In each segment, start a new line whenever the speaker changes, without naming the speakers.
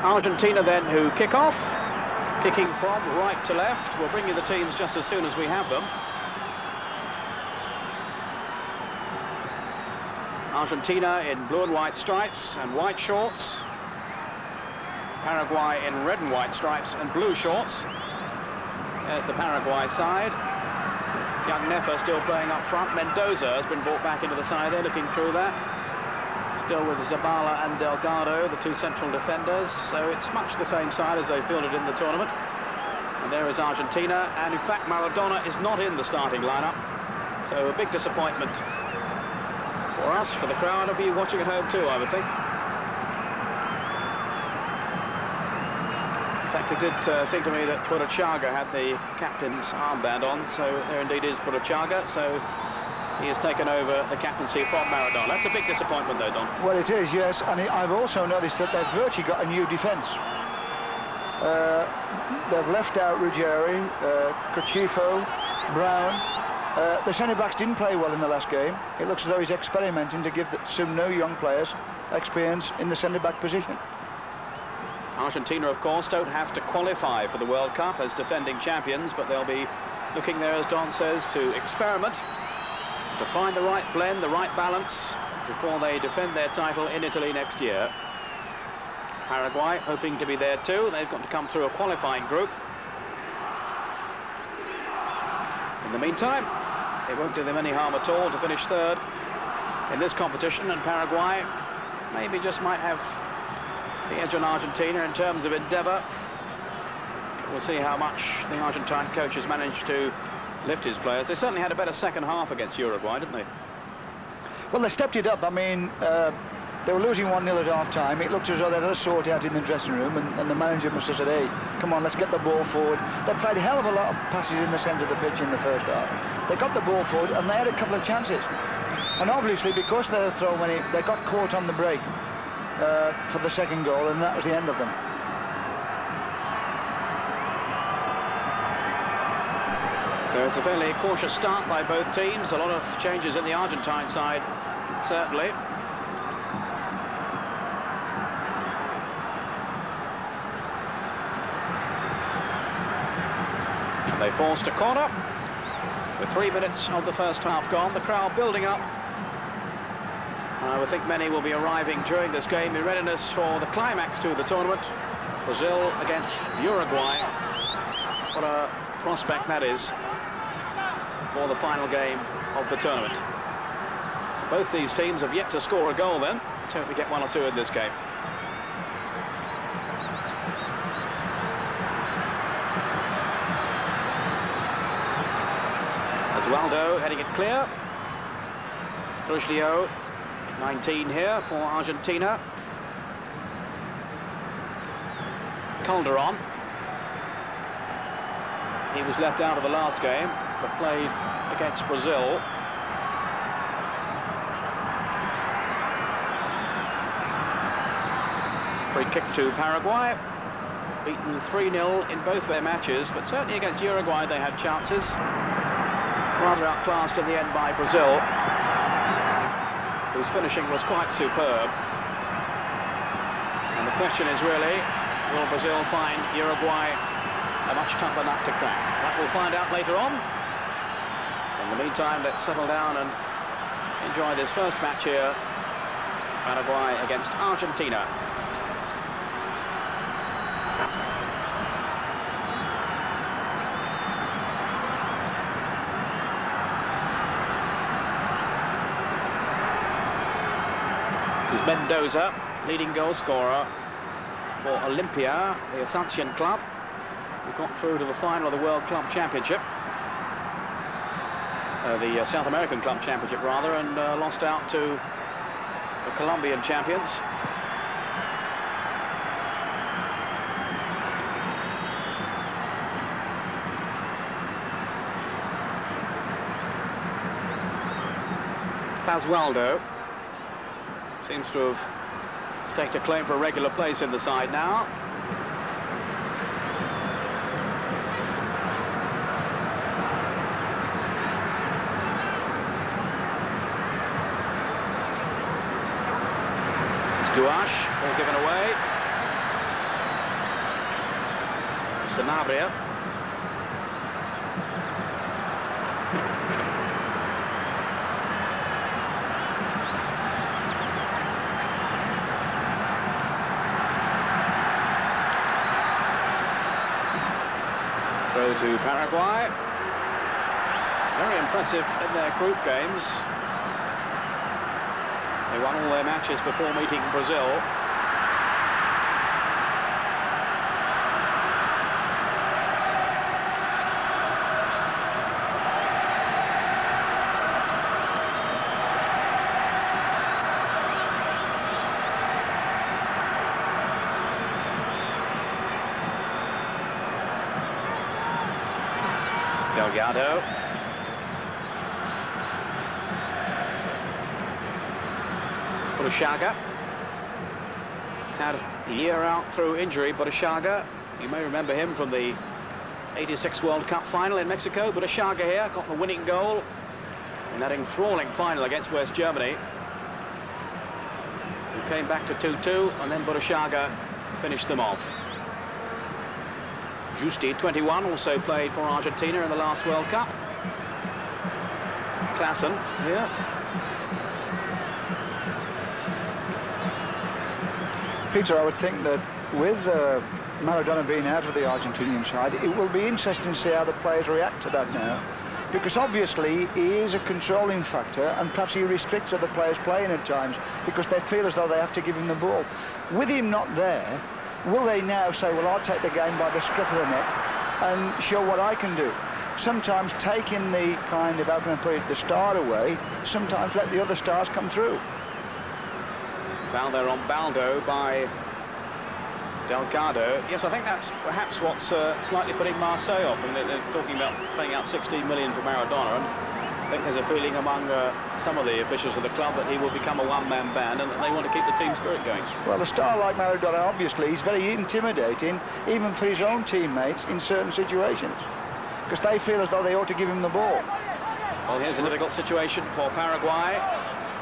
Argentina then who kick off, kicking from right to left. We'll bring you the teams just as soon as we have them. Argentina in blue and white stripes and white shorts. Paraguay in red and white stripes and blue shorts. There's the Paraguay side. Young Nefer still playing up front. Mendoza has been brought back into the side there, looking through that. Still with Zabala and Delgado, the two central defenders. So it's much the same side as they fielded in the tournament. And there is Argentina. And in fact, Maradona is not in the starting lineup. So a big disappointment for us, for the crowd, and for you watching at home too, I would think. In fact, it did seem to me that Burruchaga had the captain's armband on, so there indeed is Burruchaga, so he has taken over the captaincy from Maradona. That's a big disappointment though, Don.
Well, it is, yes, and I've also noticed that they've virtually got a new defence. They've left out Ruggieri, Cachifo, Brown. The centre-backs didn't play well in the last game. It looks as though he's experimenting to give some new young players experience in the centre-back position.
Argentina, of course, don't have to qualify for the World Cup as defending champions, but they'll be looking there, as Don says, to experiment, to find the right blend, the right balance, before they defend their title in Italy next year. Paraguay hoping to be there too. They've got to come through a qualifying group. In the meantime, it won't do them any harm at all to finish third in this competition, and Paraguay maybe just might have the edge on Argentina in terms of endeavour. We'll see how much the Argentine coach has managed to lift his players. They certainly had a better second half against Uruguay, didn't they?
Well, they stepped it up. I mean, they were losing 1-0 at half-time. It looked as though they had a sort out in the dressing room, and the manager must have said, hey, come on, let's get the ball forward. They played a hell of a lot of passes in the centre of the pitch in the first half. They got the ball forward, and they had a couple of chances. And obviously, because they were thrown many, they got caught on the break for the second goal, and that was the end of them.
So it's a fairly cautious start by both teams. A lot of changes in the Argentine side, certainly. And they forced a corner with 3 minutes of the first half gone. The crowd building up. I would think many will be arriving during this game in readiness for the climax to the tournament. Brazil against Uruguay. What a prospect that is for the final game of the tournament. Both these teams have yet to score a goal then. Let's hope we get one or two in this game. Basualdo heading it clear. Troglio, 19 here for Argentina. Calderon. He was left out of the last game, but played against Brazil. Free kick to Paraguay. Beaten 3-0 in both their matches, but certainly against Uruguay they had chances. Rather outclassed in the end by Brazil, whose finishing was quite superb. And the question is really, will Brazil find Uruguay a much tougher nut to crack? That we'll find out later on. In the meantime, let's settle down and enjoy this first match here. Paraguay against Argentina. This is Mendoza, leading goal scorer for Olympia, the Asuncion club, who got through to the final of the World Club Championship. The South American Club Championship, rather, and lost out to the Colombian champions. Basualdo seems to have staked a claim for a regular place in the side now. It's Gouache, all given away. Sanabria. Throw to Paraguay. Very impressive in their group games. They won all their matches before meeting Brazil. Delgado. Burruchaga. He's had a year out through injury, Burruchaga. You may remember him from the '86 World Cup final in Mexico. Burruchaga here got the winning goal in that enthralling final against West Germany. Who came back to 2-2, and then Burruchaga finished them off. Giusti, 21, also played for Argentina in the last World Cup. Clausen here.
Peter, I would think that with Maradona being out of the Argentinian side, it will be interesting to see how the players react to that now. Because obviously he is a controlling factor, and perhaps he restricts other players playing at times because they feel as though they have to give him the ball. With him not there, will they now say, well, I'll take the game by the scruff of the neck and show what I can do? Sometimes taking the kind of, how can I put it, the star away, sometimes let the other stars come through.
Foul there on Balbo by Delgado. Yes, I think that's perhaps what's slightly putting Marseille off. I mean, they're talking about paying out 16 million for Maradona, and I think there's a feeling among some of the officials of the club that he will become a one-man band and that they want to keep the team spirit going.
Well, a star like Maradona, obviously, he's very intimidating, even for his own teammates in certain situations, because they feel as though they ought to give him the ball.
Well, here's a difficult situation for Paraguay.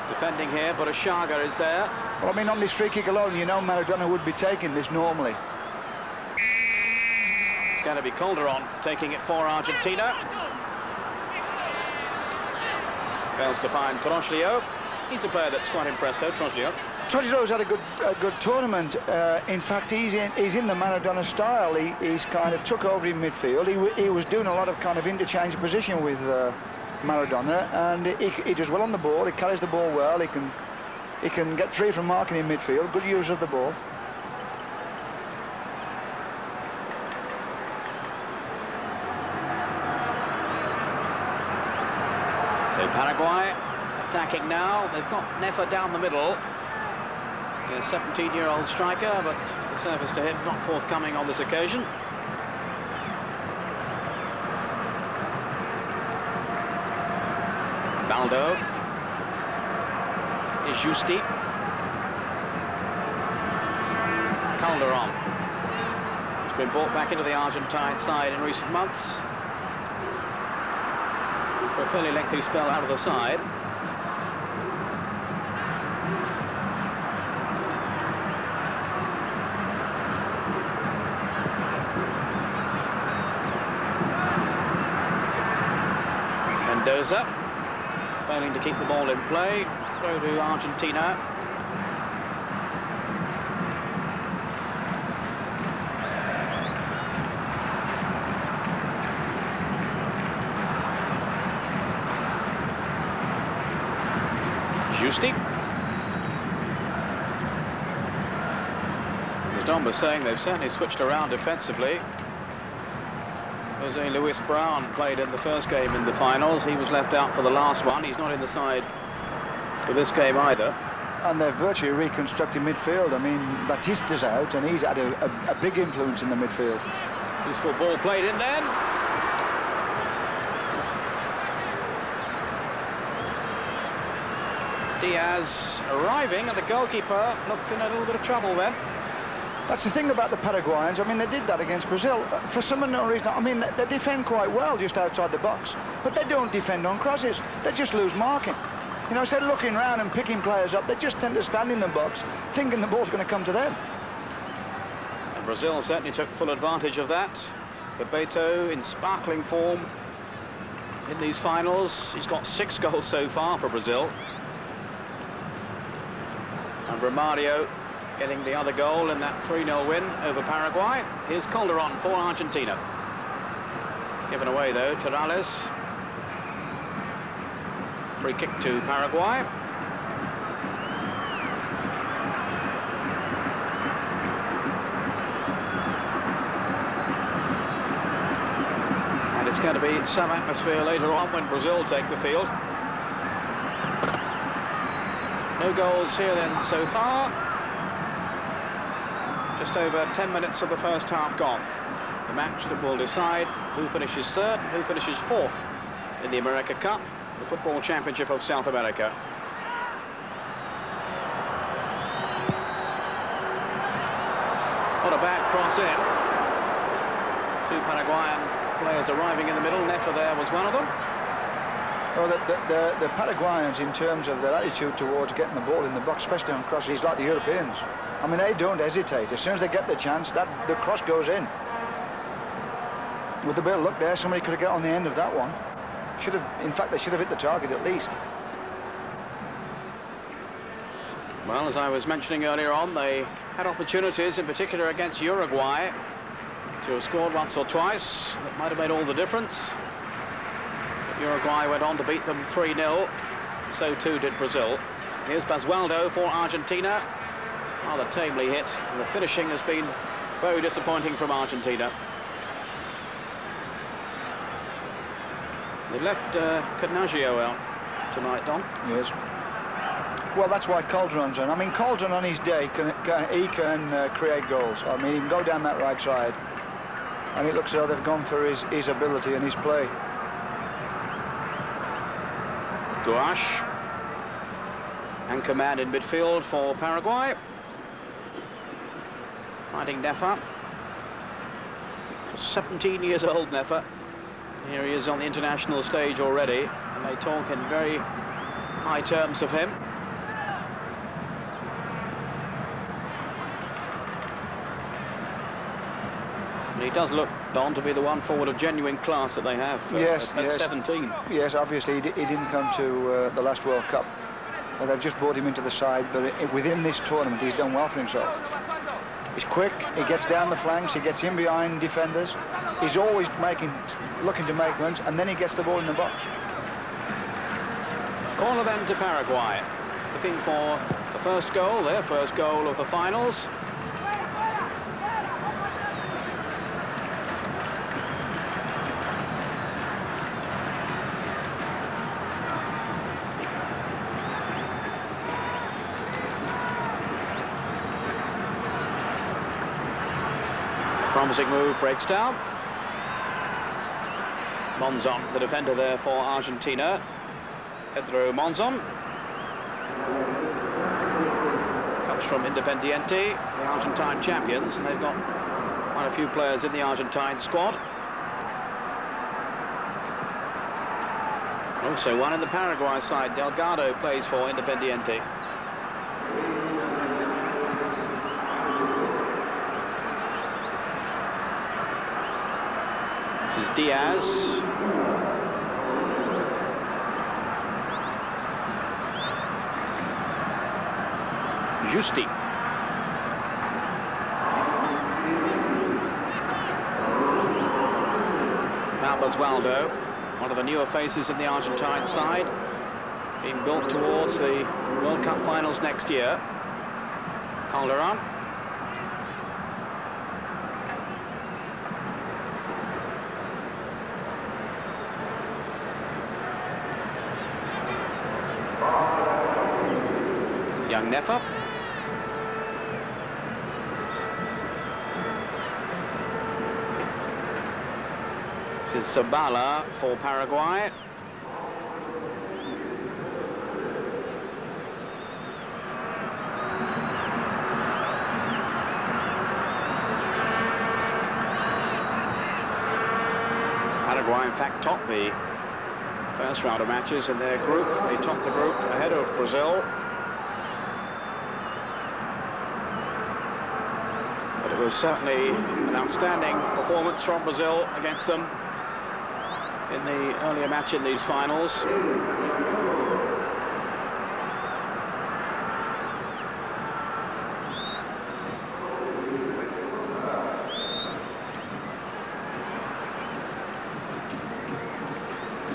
Defending here, but Burruchaga is there.
Well, I mean, on this free kick alone, you know Maradona would be taking this normally.
It's going to be Calderon taking it for Argentina. Fails to find Troglio. He's a player that's quite impressed, though, Troglio.
Troglio's had a good tournament. In fact, he's in the Maradona style. He's kind of took over in midfield. He was doing a lot of kind of interchange position with Maradona, and he does well on the ball. He carries the ball well. He can get free from marking in midfield. Good use of the ball.
So Paraguay attacking now. They've got Nefer down the middle. A 17-year-old striker, but the service to him not forthcoming on this occasion. Balbo. Is Giusti. Calderon. He's been brought back into the Argentine side in recent months. For a fairly lengthy spell out of the side. Mendoza. Failing to keep the ball in play. Throw to Argentina. Giusti. As Don was saying, they've certainly switched around defensively. Jose Luis Brown played in the first game in the finals. He was left out for the last one. He's not in the side for this game either.
And they're virtually reconstructing midfield. I mean, Batista's out, and he's had a big influence in the midfield.
Useful ball played in then. Diaz arriving, and the goalkeeper looked in a little bit of trouble then.
That's the thing about the Paraguayans. I mean, they did that against Brazil. For some unknown reason, I mean, they defend quite well just outside the box, but they don't defend on crosses. They just lose marking. You know, instead of looking around and picking players up, they just tend to stand in the box, thinking the ball's going to come to them.
And Brazil certainly took full advantage of that. Bebeto in sparkling form in these finals. He's got 6 goals so far for Brazil. And Romario getting the other goal in that 3-0 win over Paraguay. Here's Calderon for Argentina. Given away though, Torales. Free kick to Paraguay. And it's going to be some atmosphere later on when Brazil take the field. No goals here then so far. Just over 10 minutes of the first half gone. The match that will decide who finishes third and who finishes fourth in the America Cup, the Football Championship of South America. What a bad cross in. 2 Paraguayan players arriving in the middle. Nefer there was one of them.
Well, the Paraguayans, in terms of their attitude towards getting the ball in the box, especially on crosses, like the Europeans. I mean, they don't hesitate. As soon as they get the chance, the cross goes in. With a bit of luck there, somebody could have got on the end of that one. In fact, they should have hit the target at least.
Well, as I was mentioning earlier on, they had opportunities, in particular against Uruguay, to have scored once or twice. That might have made all the difference. But Uruguay went on to beat them 3-0. So too did Brazil. Here's Basualdo for Argentina. Rather tamely hit, and the finishing has been very disappointing from Argentina. They left Canaggio out tonight, Don.
Yes. Well, that's why Calderon's on. I mean, Calderon on his day can create goals. I mean, he can go down that right side, and it looks as though they've gone for his ability and his play.
Gouache. Anchor man in midfield for Paraguay. Finding Nefer. 17 years old, Nefer. Here he is on the international stage already, and they talk in very high terms of him. And he does look, Don, to be the one forward of genuine class that they have at 17.
Yes, obviously he didn't come to the last World Cup. They've just brought him into the side, but within this tournament he's done well for himself. He's quick, he gets down the flanks, he gets in behind defenders. He's always looking to make runs, and then he gets the ball in the box.
Corner then to Paraguay, looking for the first goal, their first goal of the finals. Promising move breaks down. Monzon, the defender there for Argentina. Pedro Monzon. Comes from Independiente, the Argentine champions, and they've got quite a few players in the Argentine squad. Also one in the Paraguay side. Delgado plays for Independiente. This is Diaz. Giusti. Now Basualdo, one of the newer faces in the Argentine side, being built towards the World Cup finals next year. Calderon. Young Nefer. This is Sabala for Paraguay. Paraguay, in fact, topped the first round of matches in their group. They topped the group ahead of Brazil. But it It was certainly an outstanding performance from Brazil against them in the earlier match in these finals.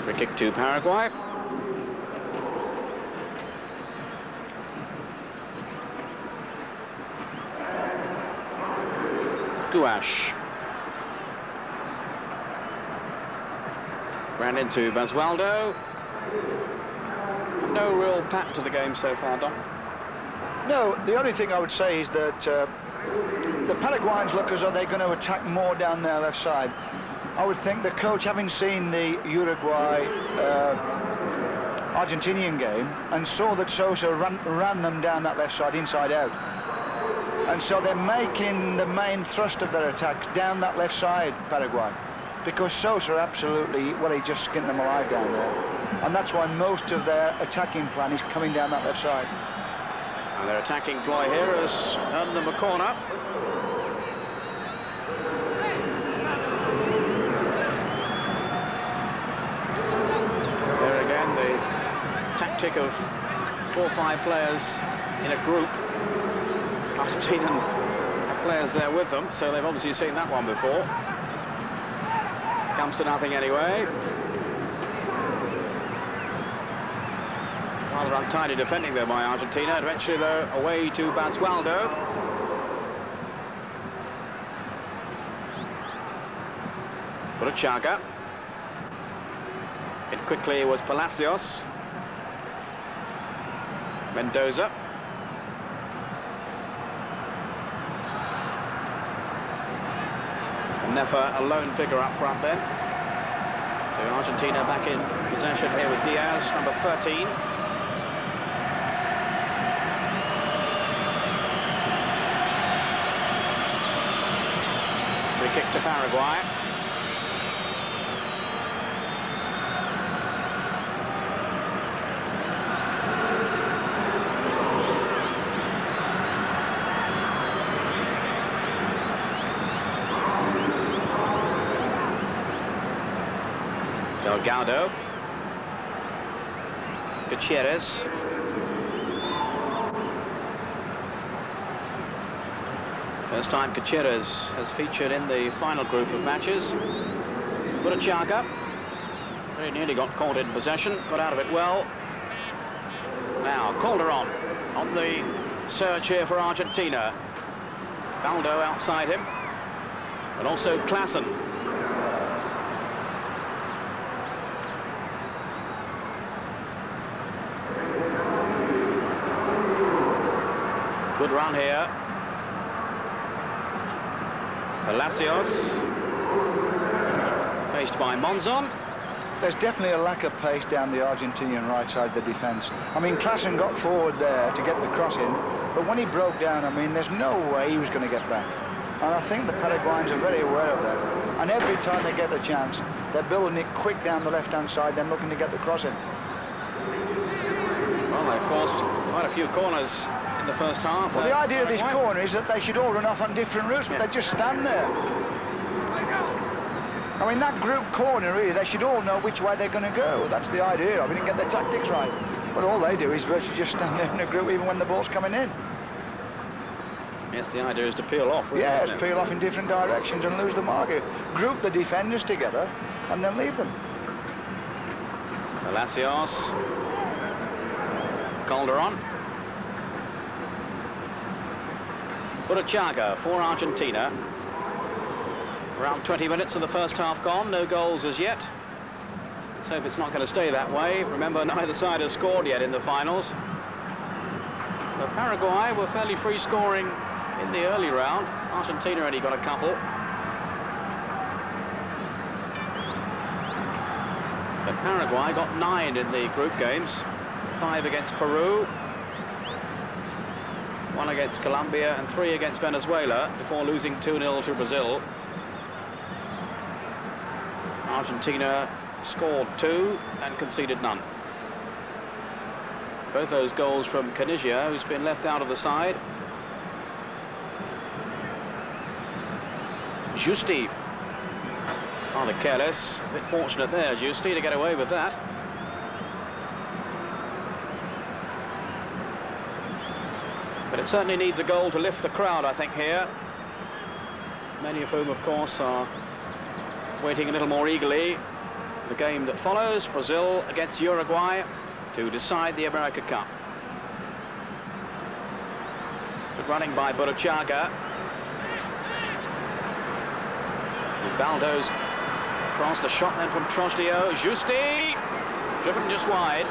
Free kick to Paraguay. Gouache. Ran into Basualdo. No real pat to the game so far, Don.
No, the only thing I would say is that the Paraguayans look as though they're going to attack more down their left side. I would think the coach, having seen the Uruguay Argentinian game and saw that Sosa ran them down that left side inside out, and so they're making the main thrust of their attacks down that left side, Paraguay, because Sosa absolutely, well, he just skinned them alive down there, and that's why most of their attacking plan is coming down that left side.
And their attacking ploy here has earned them a corner. There again, the tactic of 4 or 5 players in a group. Argentina have players there with them, so they've obviously seen that one before. Comes to nothing anyway. Rather untidy defending there by Argentina. Eventually, though, away to Basualdo. Burruchaga. It quickly was Palacios. Mendoza. Never a lone figure up front then. So Argentina back in possession here with Diaz, number 13. Free kick to Paraguay. Delgado. Gutierrez. First time Gutierrez has featured in the final group of matches. Burruchaga. Very nearly got caught in possession, got out of it well. Now Calderon on the surge here for Argentina. Balbo outside him, and also Clausen. Good run here. Palacios. Faced by Monzon.
There's definitely a lack of pace down the Argentinian right side of the defence. I mean, Clausen got forward there to get the cross in, but when he broke down, I mean, there's no way he was going to get back. And I think the Paraguayans are very aware of that. And every time they get a chance, they're building it quick down the left-hand side, then looking to get the cross in.
Well, they forced quite a few corners in the first half.
Well, the idea of this corner is that they should all run off on different routes, but they just stand there. I mean, that group corner, really, they should all know which way they're going to go. That's the idea. I mean, they get their tactics right. But all they do is virtually just stand there in a group, even when the ball's coming in.
Yes, the idea is to peel off. Really,
yes, peel off in different directions and lose the marker. Group the defenders together and then leave them.
Palacios. Calderon. Burruchaga for Argentina. Around 20 minutes of the first half gone, no goals as yet. Let's hope it's not going to stay that way. Remember, neither side has scored yet in the finals. But Paraguay were fairly free scoring in the early round. Argentina only got a couple. But Paraguay got 9 in the group games. 5 against Peru, 1 against Colombia and 3 against Venezuela before losing 2-0 to Brazil. Argentina scored 2 and conceded none. Both those goals from Caniggia, who's been left out of the side. Giusti. Rather careless. A bit fortunate there, Giusti, to get away with that. But it certainly needs a goal to lift the crowd, I think, here. Many of whom, of course, are waiting a little more eagerly. The game that follows, Brazil against Uruguay, to decide the America Cup. Good running by Burruchaga. Baldo's cross, the shot then from Troglio. Giusti, driven just wide.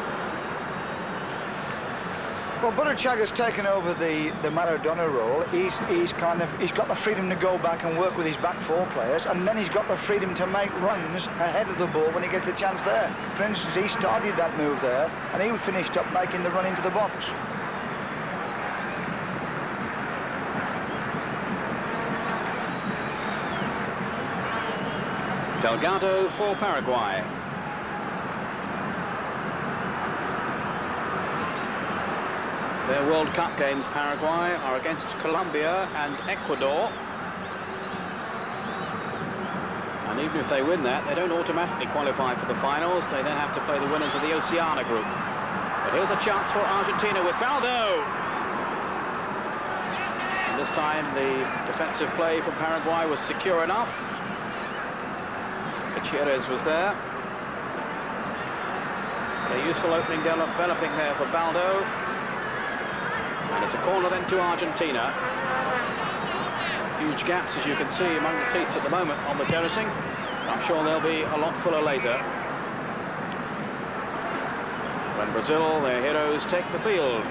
Well, Burruchaga's taken over the Maradona role. He's got the freedom to go back and work with his back four players, and then he's got the freedom to make runs ahead of the ball when he gets the chance there. For instance, he started that move there, and he finished up making the run into the box.
Delgado for Paraguay. Their World Cup games, Paraguay, are against Colombia and Ecuador. And even if they win that, they don't automatically qualify for the finals. They then have to play the winners of the Oceania group. But here's a chance for Argentina with Balbo. And this time the defensive play from Paraguay was secure enough. Gutierrez was there. A useful opening developing there for Balbo. And it's a corner then to Argentina. Huge gaps, as you can see, among the seats at the moment on the terracing. I'm sure they'll be a lot fuller later. When Brazil, their heroes, take the field.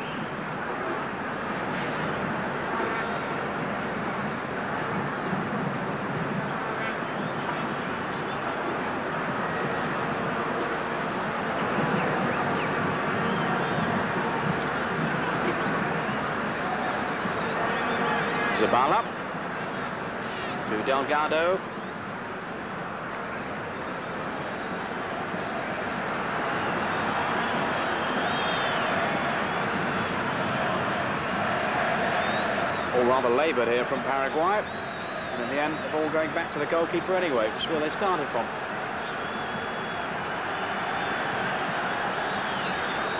Zabala to Delgado. All rather laboured here from Paraguay, and in the end the ball going back to the goalkeeper anyway, which is where they started from.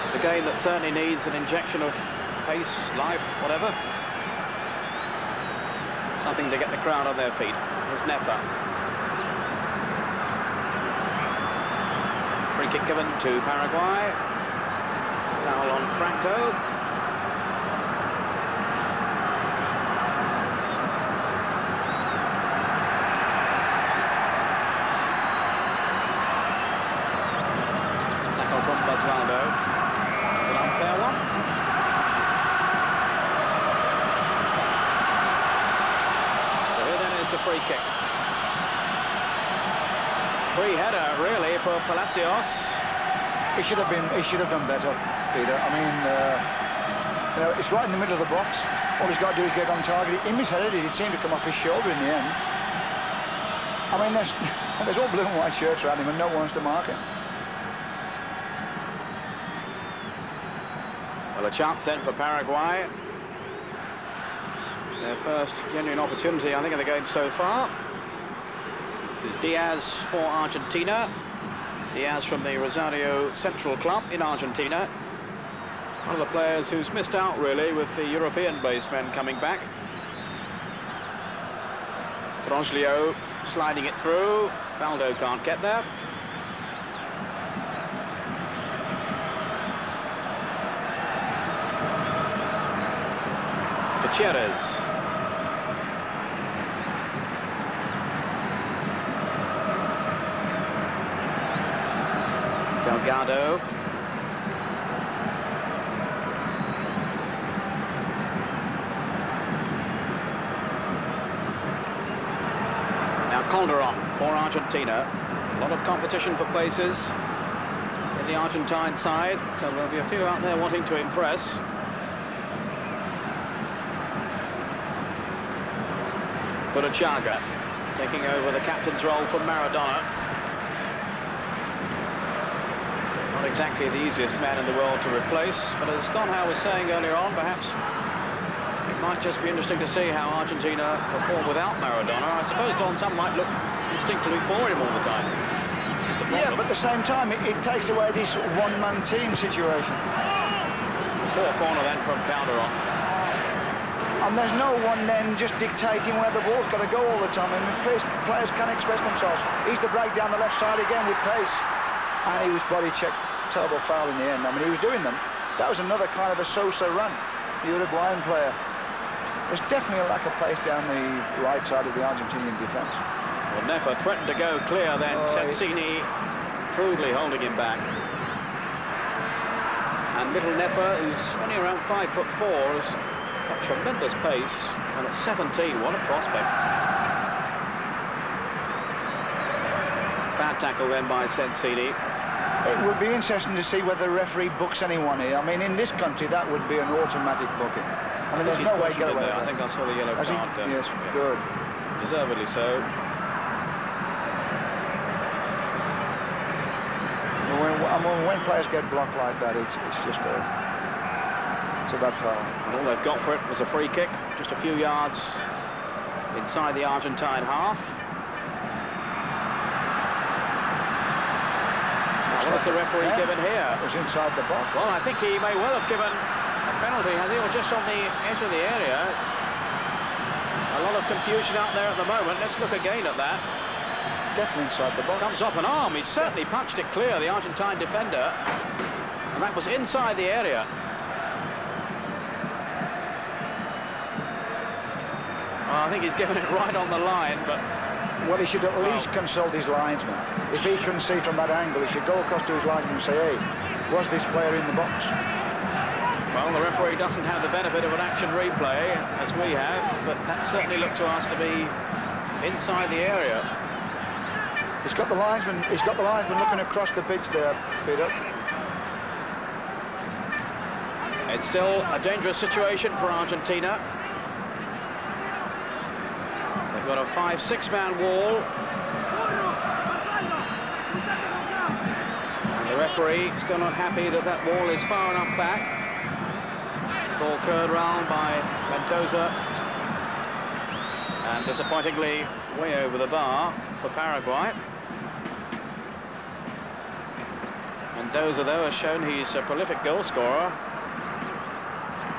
It's a game that certainly needs an injection of pace, life, whatever. Something to get the crowd on their feet. Here's Nefer. Free kick given to Paraguay. Foul on Franco. Tackle from Basualdo. It's an unfair one. The free kick. Free header, really, for Palacios.
He should have done better, Peter. I mean, you know, it's right in the middle of the box. All he's got to do is get on target. He misheaded it. It seemed to come off his shoulder in the end. I mean, there's all blue and white shirts around him, and no one wants to mark him.
Well, a chance then for Paraguay. Their first genuine opportunity, I think, of the game so far. This is Diaz for Argentina. Diaz from the Rosario Central Club in Argentina. One of the players who's missed out, really, with the European-based men coming back. Troglio sliding it through. Balbo can't get there. Gutierrez. Delgado. Now Calderon for Argentina. A lot of competition for places in the Argentine side, so there'll be a few out there wanting to impress. Burruchaga taking over the captain's role from Maradona. Not exactly the easiest man in the world to replace, but as Don Howe was saying earlier on, perhaps it Might just be interesting to see how Argentina perform without Maradona. I suppose Don, some might look instinctively for him all the time. This is the problem.
Yeah, but at the same time, it takes away this one-man team situation.
Poor corner then from Calderon.
And there's no one then just dictating where the ball's got to go all the time. I mean, players can express themselves. He's the break down the left side again with pace. And he was body checked. Terrible foul in the end. I mean, he was doing them. That was another kind of a Sosa run, the Uruguayan player. There's definitely a lack of pace down the right side of the Argentinian defence.
Well, Nefer threatened to go clear then. Sensini crudely holding him back. And little Nefer, who's only around 5'4", has got tremendous pace. And at 17, what a prospect. Bad tackle then by Sensini.
It would be interesting to see whether the referee books anyone here. I mean, in this country, that would be an automatic booking. I mean, there's no way to get away with it.
I think I saw the yellow card.
Yes,
yeah.
good.
Deservedly so.
When players get blocked like that, it's just a bad foul.
And all they've got for it was a free kick, just a few yards inside the Argentine half. What has the referee given here?
It was inside the box.
Well, I think he may well have given a penalty, has he? Or just on the edge of the area. It's a lot of confusion out there at the moment. Let's look again at that.
Definitely inside the box.
Comes off an arm. He certainly punched it clear, the Argentine defender. And that was inside the area. Well, I think he's given it right on the line, but...
Well, he should at least consult his linesman. If he couldn't see from that angle, he should go across to his linesman and say, hey, was this player in the box?
Well, the referee doesn't have the benefit of an action replay, as we have, but that certainly looked to us to be inside the area.
He's got the linesman looking across the pitch there, Pedro.
It's still a dangerous situation for Argentina. They've got a 5-6-man wall. And the referee still not happy that that wall is far enough back. Ball curled round by Mendoza. And disappointingly way over the bar for Paraguay. Mendoza, though, has shown he's a prolific goal scorer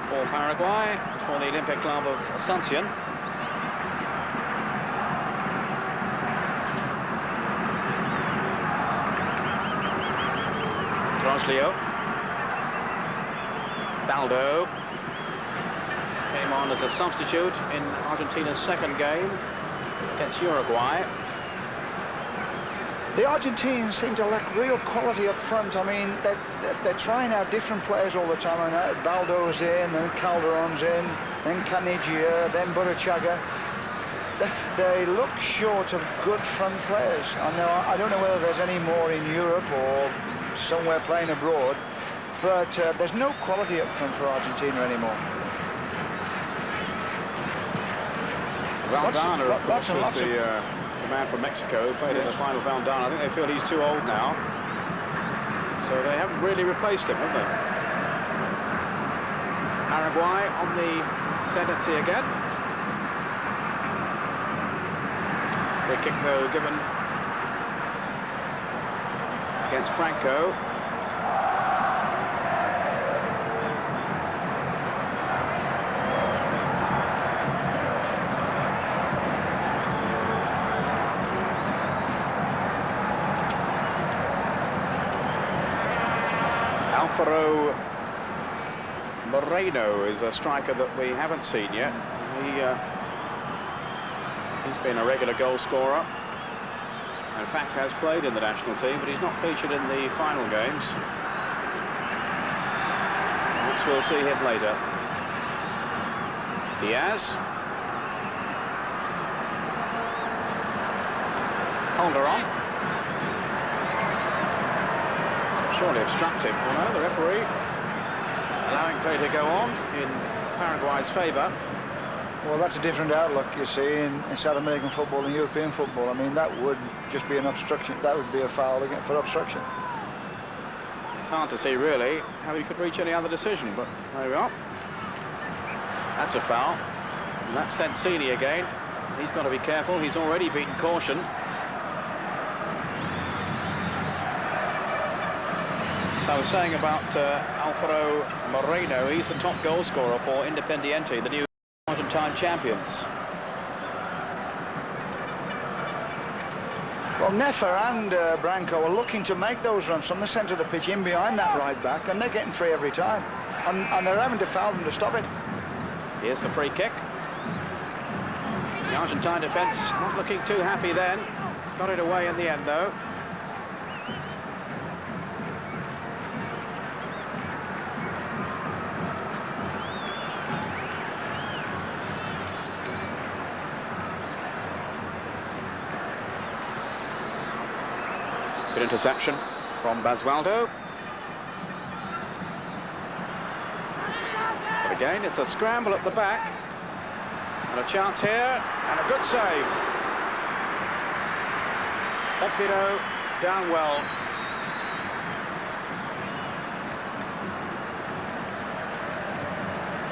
for Paraguay, for the Olympic Club of Asuncion. Troglio. Balbo came on as a substitute in Argentina's second game against Uruguay.
The Argentines seem to lack real quality up front. I mean, they're trying out different players all the time. I mean, Baldo's in, then Calderon's in, then Canigia, then Burruchaga. They look short of good front players. I don't know whether there's any more in Europe or somewhere playing abroad, but there's no quality up front for Argentina anymore.
Valdana, of course, was the man from Mexico who played in the final Valdana. I think they feel he's too old now, so they haven't really replaced him, have they? Paraguay on the ascendancy again. Free kick, though, given against Franco. Alvaro Moreno is a striker that we haven't seen yet. He's been a regular goal scorer. In fact, has played in the national team, but he's not featured in the final games. Perhaps we'll see him later. Diaz. Calderon. Surely obstructive. Well, no, the referee allowing play to go on in Paraguay's favour.
Well, that's a different outlook, you see, in South American football and European football. I mean, that would just be an obstruction. That would be a foul for obstruction.
It's hard to see, really, how he could reach any other decision, but there we are. That's a foul. And that's Sensini again. He's got to be careful. He's already been cautioned. So I was saying about Alfaro Moreno. He's the top goal scorer for Independiente, the new Argentine champions.
Well, Nefer and Branco are looking to make those runs from the centre of the pitch in behind that right back, and they're getting free every time. And they're having to foul them to stop it.
Here's the free kick. The Argentine defence not looking too happy then. Got it away in the end, though. Good interception from Basualdo. But again, it's a scramble at the back. And a chance here, and a good save. Pumpido down well.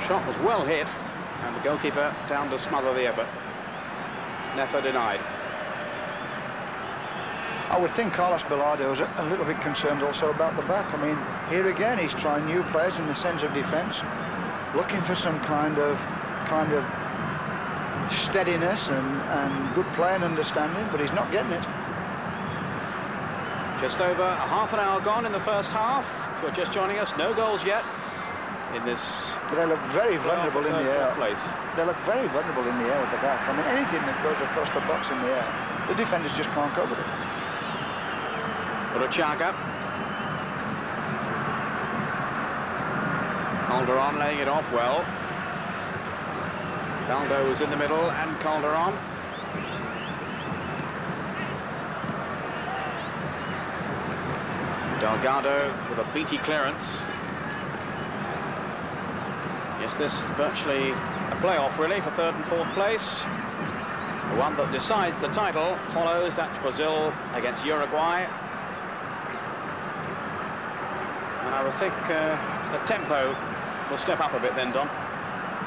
Shot was well hit, and the goalkeeper down to smother the effort. Nefer denied.
I would think Carlos Bilardo is a little bit concerned also about the back. I mean, here again, he's trying new players in the centre of defence, looking for some kind of steadiness and good play and understanding, but he's not getting it.
Just over a half an hour gone in the first half. If you're just joining us, no goals yet in this.
But they look very vulnerable in the air.
Place.
They look very vulnerable in the air at the back. I mean, anything that goes across the box in the air, the defenders just can't cope with it.
Burruchaga. Calderon laying it off well. Balbo was in the middle, and Calderon. Delgado with a beaty clearance. Yes, this virtually a playoff really for third and fourth place. The one that decides the title follows. That's Brazil against Uruguay. And I would think the tempo will step up a bit then, Don.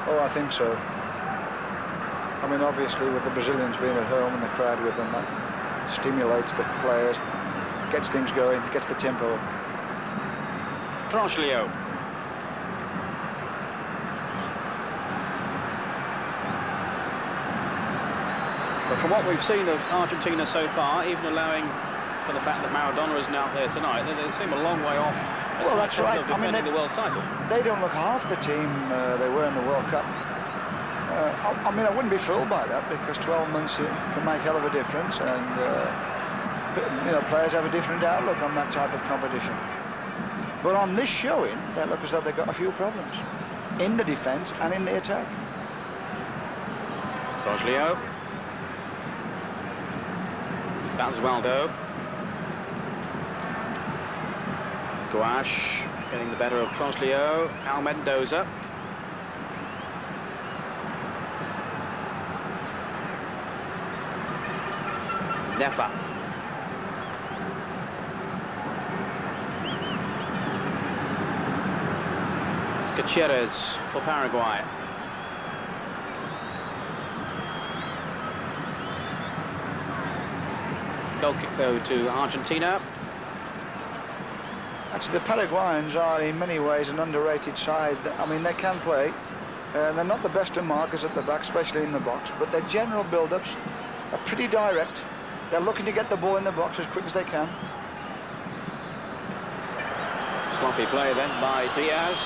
Oh, I think so. I mean, obviously, with the Brazilians being at home and the crowd with them, that stimulates the players, gets things going, gets the tempo up.
Troglio. But from what we've seen of Argentina so far, even allowing for the fact that Maradona isn't out there tonight, they seem a long way off.
Well, that's right.
I mean, the world title.
They don't look half the team they were in the World Cup. I mean, I wouldn't be fooled by that, because 12 months can make hell of a difference, and you know, players have a different outlook on that type of competition. But on this showing, they look as though they've got a few problems in the defence and in the attack.
Troglio. Basualdo. Gouache getting the better of Troglio. Mendoza. Nefer. Gutierrez for Paraguay. Goal kick though to Argentina.
Actually, the Paraguayans are in many ways an underrated side. I mean, they can play. They're not the best of markers at the back, especially in the box, but their general build-ups are pretty direct. They're looking to get the ball in the box as quick as they can.
Sloppy play then by Diaz.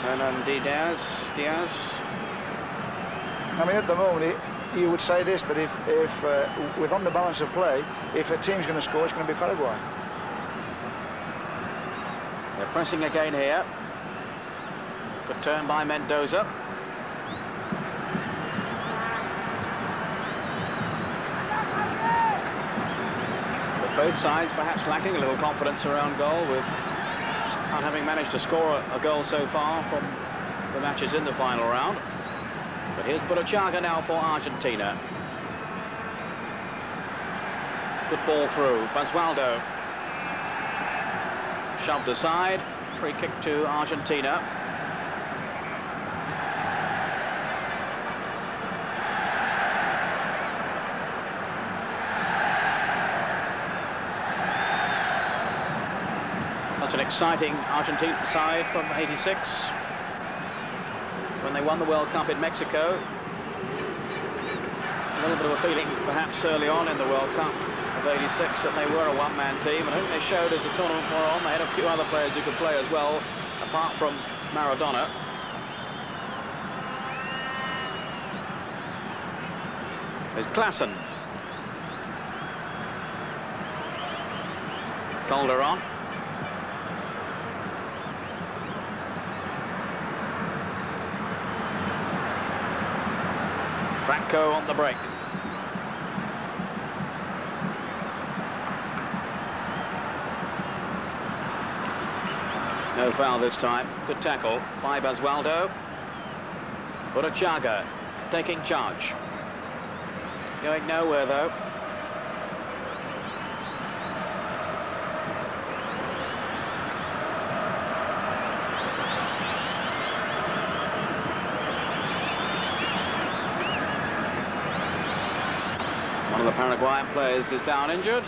Hernan Diaz.
I mean, at the moment, you would say this, that if with on the balance of play, if a team's going to score, it's going to be Paraguay.
They're pressing again here. Good turn by Mendoza. But both sides perhaps lacking a little confidence around goal, with not having managed to score a goal so far from the matches in the final round. But here's Burruchaga now for Argentina. Good ball through. Basualdo. Shoved aside. Free kick to Argentina. It's an exciting Argentine side from '86 when they won the World Cup in Mexico. A little bit of a feeling perhaps early on in the World Cup of '86 that they were a one-man team, and I think they showed as the tournament wore on. They had a few other players who could play as well, apart from Maradona. There's Clausen. Calderon. Franco on the break. No foul this time. Good tackle by Basualdo. Burruchaga taking charge. Going nowhere though. One of the Paraguayan players is down injured.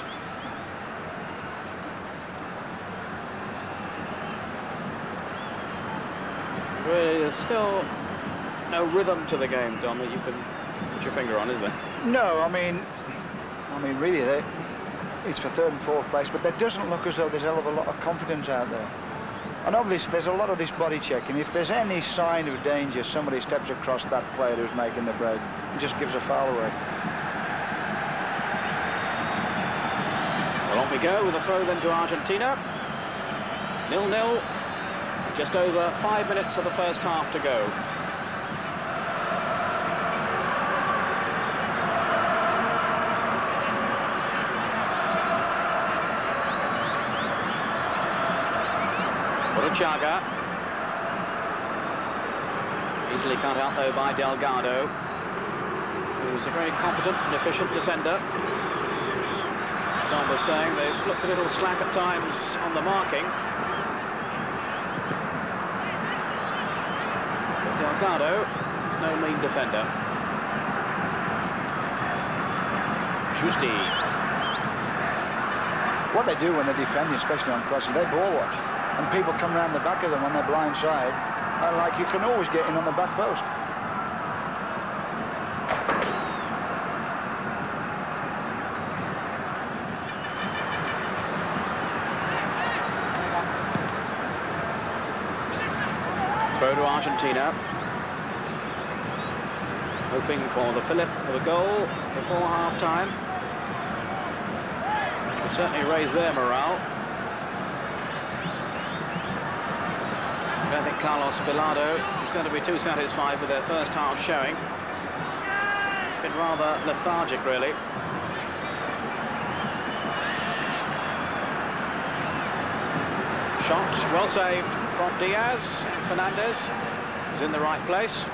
Really, there's still no rhythm to the game, Don, that you can put your finger on, is there?
No, I mean, really, it's for third and fourth place, but there doesn't look as though there's a hell of a lot of confidence out there. And obviously, there's a lot of this body checking. If there's any sign of danger, somebody steps across that player who's making the break and just gives a foul away.
Well, on we go with a throw then to Argentina. 0-0. Just over 5 minutes of the first half to go. Burruchaga. Easily cut out though by Delgado, who's a very competent and efficient defender. As Don was saying, they've looked a little slack at times on the marking. Delgado is no mean defender. Giusti.
What they do when they're defending, especially on crosses, they ball watch. And people come around the back of them on their blind side. And like, you can always get in on the back post.
Throw to Argentina. Hoping for the fillip of a goal before half-time. Will certainly raise their morale. I don't think Carlos Bilardo is going to be too satisfied with their first half showing. It's been rather lethargic, really. Shot, well saved from Diaz, and Fernandez is in the right place.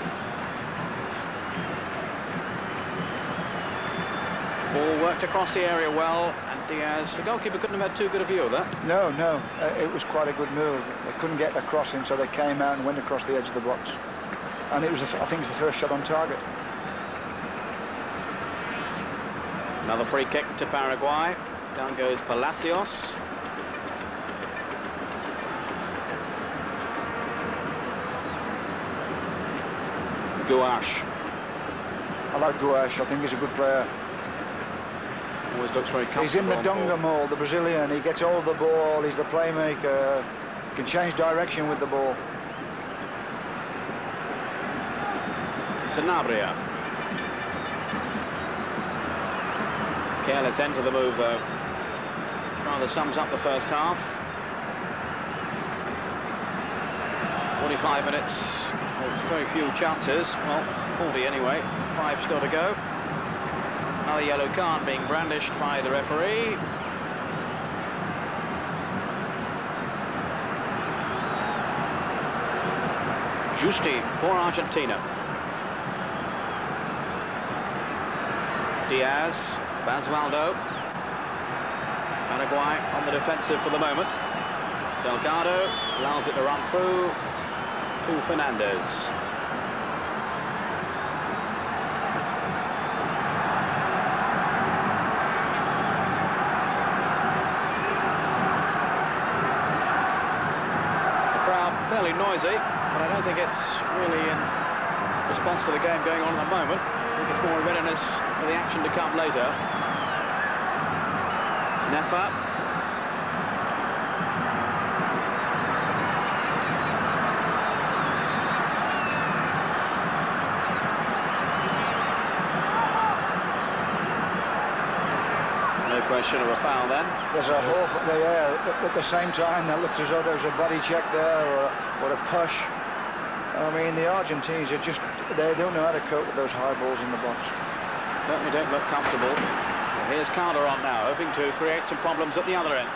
Ball worked across the area well, and Diaz, the goalkeeper, couldn't have had too good a view of that.
No, it was quite a good move. They couldn't get the cross in, so they came out and went across the edge of the box. And it was, I think, it's the first shot on target.
Another free kick to Paraguay. Down goes Palacios. Gouache.
I like Gouache. I think he's a good player.
Always looks very comfortable.
He's in the Dunga mold, the Brazilian. He gets hold of the ball. He's the playmaker. He can change direction with the ball.
Sanabria. Careless end to the move, though. Rather sums up the first half. 45 minutes of very few chances. Well, 40 anyway. 5 still to go. Another yellow card being brandished by the referee. Giusti for Argentina. Diaz, Basualdo. Paraguay on the defensive for the moment. Delgado allows it to run through to Fernandez. reasonably noisy, but I don't think it's really in response to the game going on at the moment. I think it's more a readiness for the action to come later. It's Nefer. Question of a foul then.
There's a whole at the same time that looked as though there was a body check there or a push. I mean, the Argentines are just, they don't know how to cope with those high balls in the box.
Certainly don't look comfortable. Well, here's Calderon now, hoping to create some problems at the other end.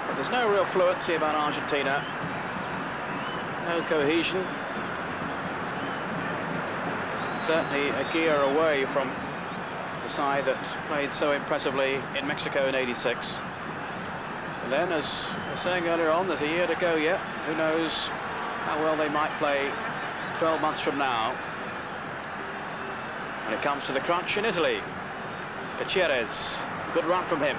But there's no real fluency about Argentina. No cohesion. Certainly a gear away from the side that played so impressively in Mexico in '86. And then, as I was saying earlier on, there's a year to go yet. Who knows how well they might play 12 months from now. When it comes to the crunch in Italy, Gutierrez, good run from him.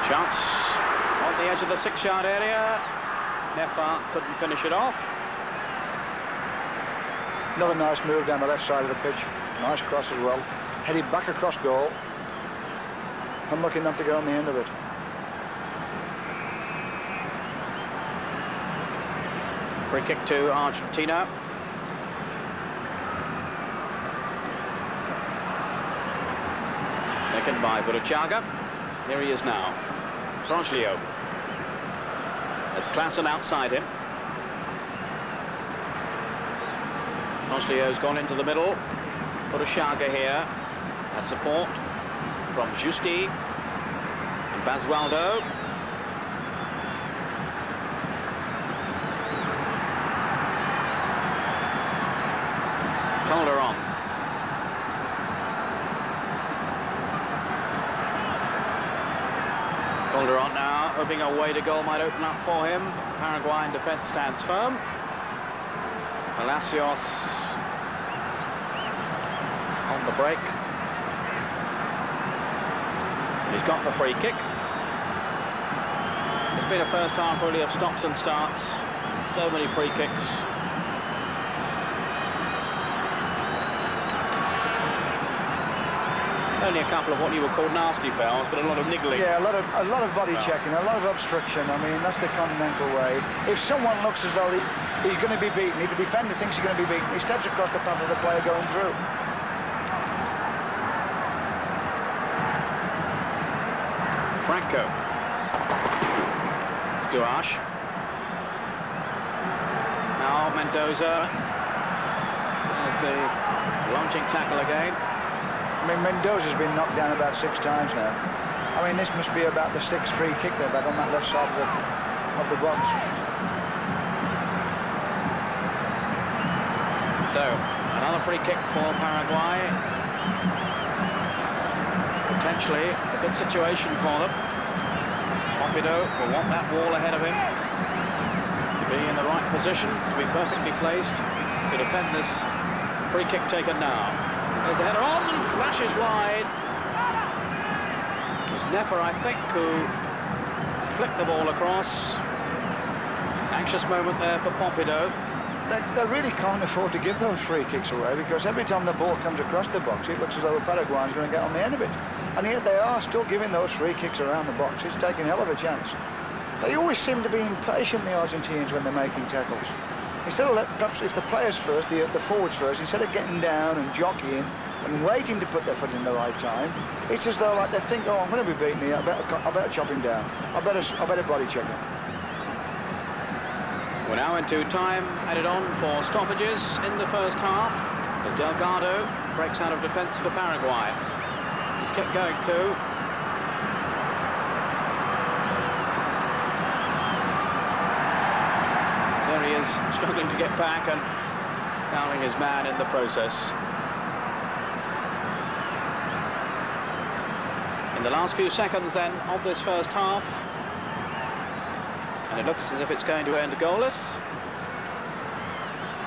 Chance on the edge of the 6-yard area. Nefer couldn't finish it off.
Another nice move down the left side of the pitch. Nice cross as well. Headed back across goal. Unlucky enough to get on the end of it.
Free kick to Argentina. Taken by Burruchaga. Here he is now. Troglio. There's Clausen outside him. Troglio's gone into the middle. Burruchaga here. Has support from Giusti and Basualdo. Calderon. Calderon now, hoping a way to goal might open up for him. Paraguayan defence stands firm. Palacios on the break. He's got the free kick. It's been a first half really of stops and starts. So many free kicks. Only a couple of what you would call nasty fouls, but a lot of niggling.
Yeah, a lot of body checking, a lot of obstruction. I mean, that's the continental way. If someone looks as though he's going to be beaten, if a defender thinks he's going to be beaten, he steps across the path of the player going through.
Franco. It's Gouache. Now Mendoza. There's the lunging tackle again.
I mean, Mendoza's been knocked down about 6 times now. I mean, this must be about the 6th free kick they've had on that left side of the box.
So, another free kick for Paraguay. Potentially a good situation for them. Pumpido will want that wall ahead of him to be in the right position, to be perfectly placed to defend this free kick taken now. There's the header on and flashes wide. It was Nefer, I think, who flicked the ball across. Anxious moment there for Pumpido.
They really can't afford to give those free kicks away, because every time the ball comes across the box, it looks as though Paraguay's going to get on the end of it. And yet they are still giving those free kicks around the box. It's taking a hell of a chance. They always seem to be impatient, the Argentinians, when they're making tackles. Instead of perhaps if the players first, the forwards first, instead of getting down and jockeying and waiting to put their foot in the right time, it's as though like they think, oh, I'm going to be beaten here, I better chop him down. I better body check him.
We're now into time added on for stoppages in the first half as Delgado breaks out of defence for Paraguay. He's kept going too. There he is, struggling to get back and fouling his man in the process. In the last few seconds then of this first half. And it looks as if it's going to end goalless,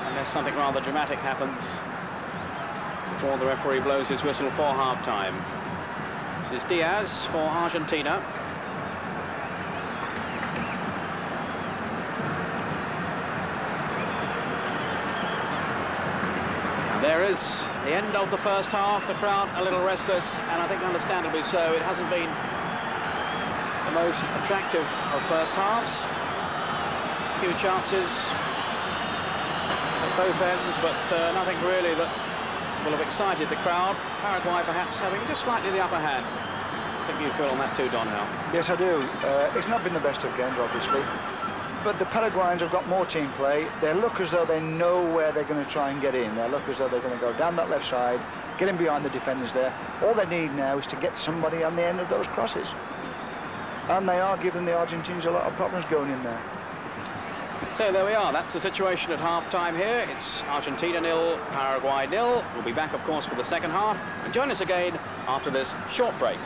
unless something rather dramatic happens before the referee blows his whistle for half-time. This is Diaz for Argentina. And there is the end of the first half. The crowd a little restless, and I think understandably so. It hasn't been the most attractive of first halves. Few chances at both ends, but nothing really that will have excited the crowd. Paraguay perhaps having just slightly the upper hand. I think you feel on that too, Don Hill.
Yes, I do. It's not been the best of games, obviously, but the Paraguayans have got more team play. They look as though they know where they're going to try and get in. They look as though they're going to go down that left side, get in behind the defenders there. All they need now is to get somebody on the end of those crosses. And they are giving the Argentines a lot of problems going in there.
So there we are, that's the situation at half-time here. It's Argentina 0, Paraguay 0. We'll be back, of course, for the second half, and join us again after this short break.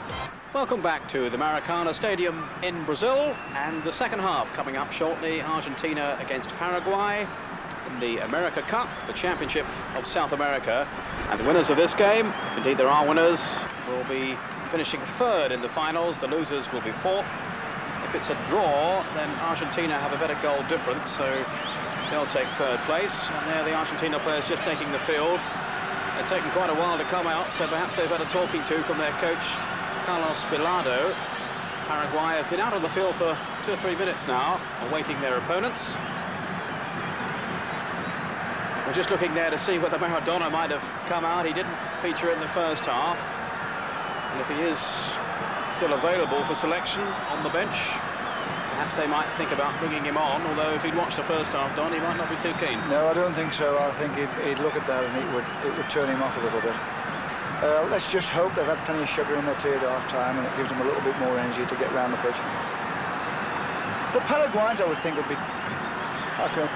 Welcome back to the Maracanã Stadium in Brazil, and the second half coming up shortly. Argentina against Paraguay in the America Cup, the championship of South America. And the winners of this game, if indeed there are winners, will be finishing third in the finals. The losers will be fourth. If it's a draw, then Argentina have a better goal difference, so they'll take third place. And there the Argentina players just taking the field. They've taken quite a while to come out, so perhaps they've had a talking to from their coach, Carlos Bilardo. Paraguay have been out on the field for 2 or 3 minutes now, awaiting their opponents. We're just looking there to see whether Maradona might have come out. He didn't feature in the first half. And if he is still available for selection on the bench, perhaps they might think about bringing him on, although if he'd watched the first half, Don, he might not be too keen.
No, I don't think so. I think he'd look at that and it would turn him off a little bit. Let's just hope they've had plenty of sugar in their tea at half-time and it gives them a little bit more energy to get round the pitch. The Paraguayans, I would think, would be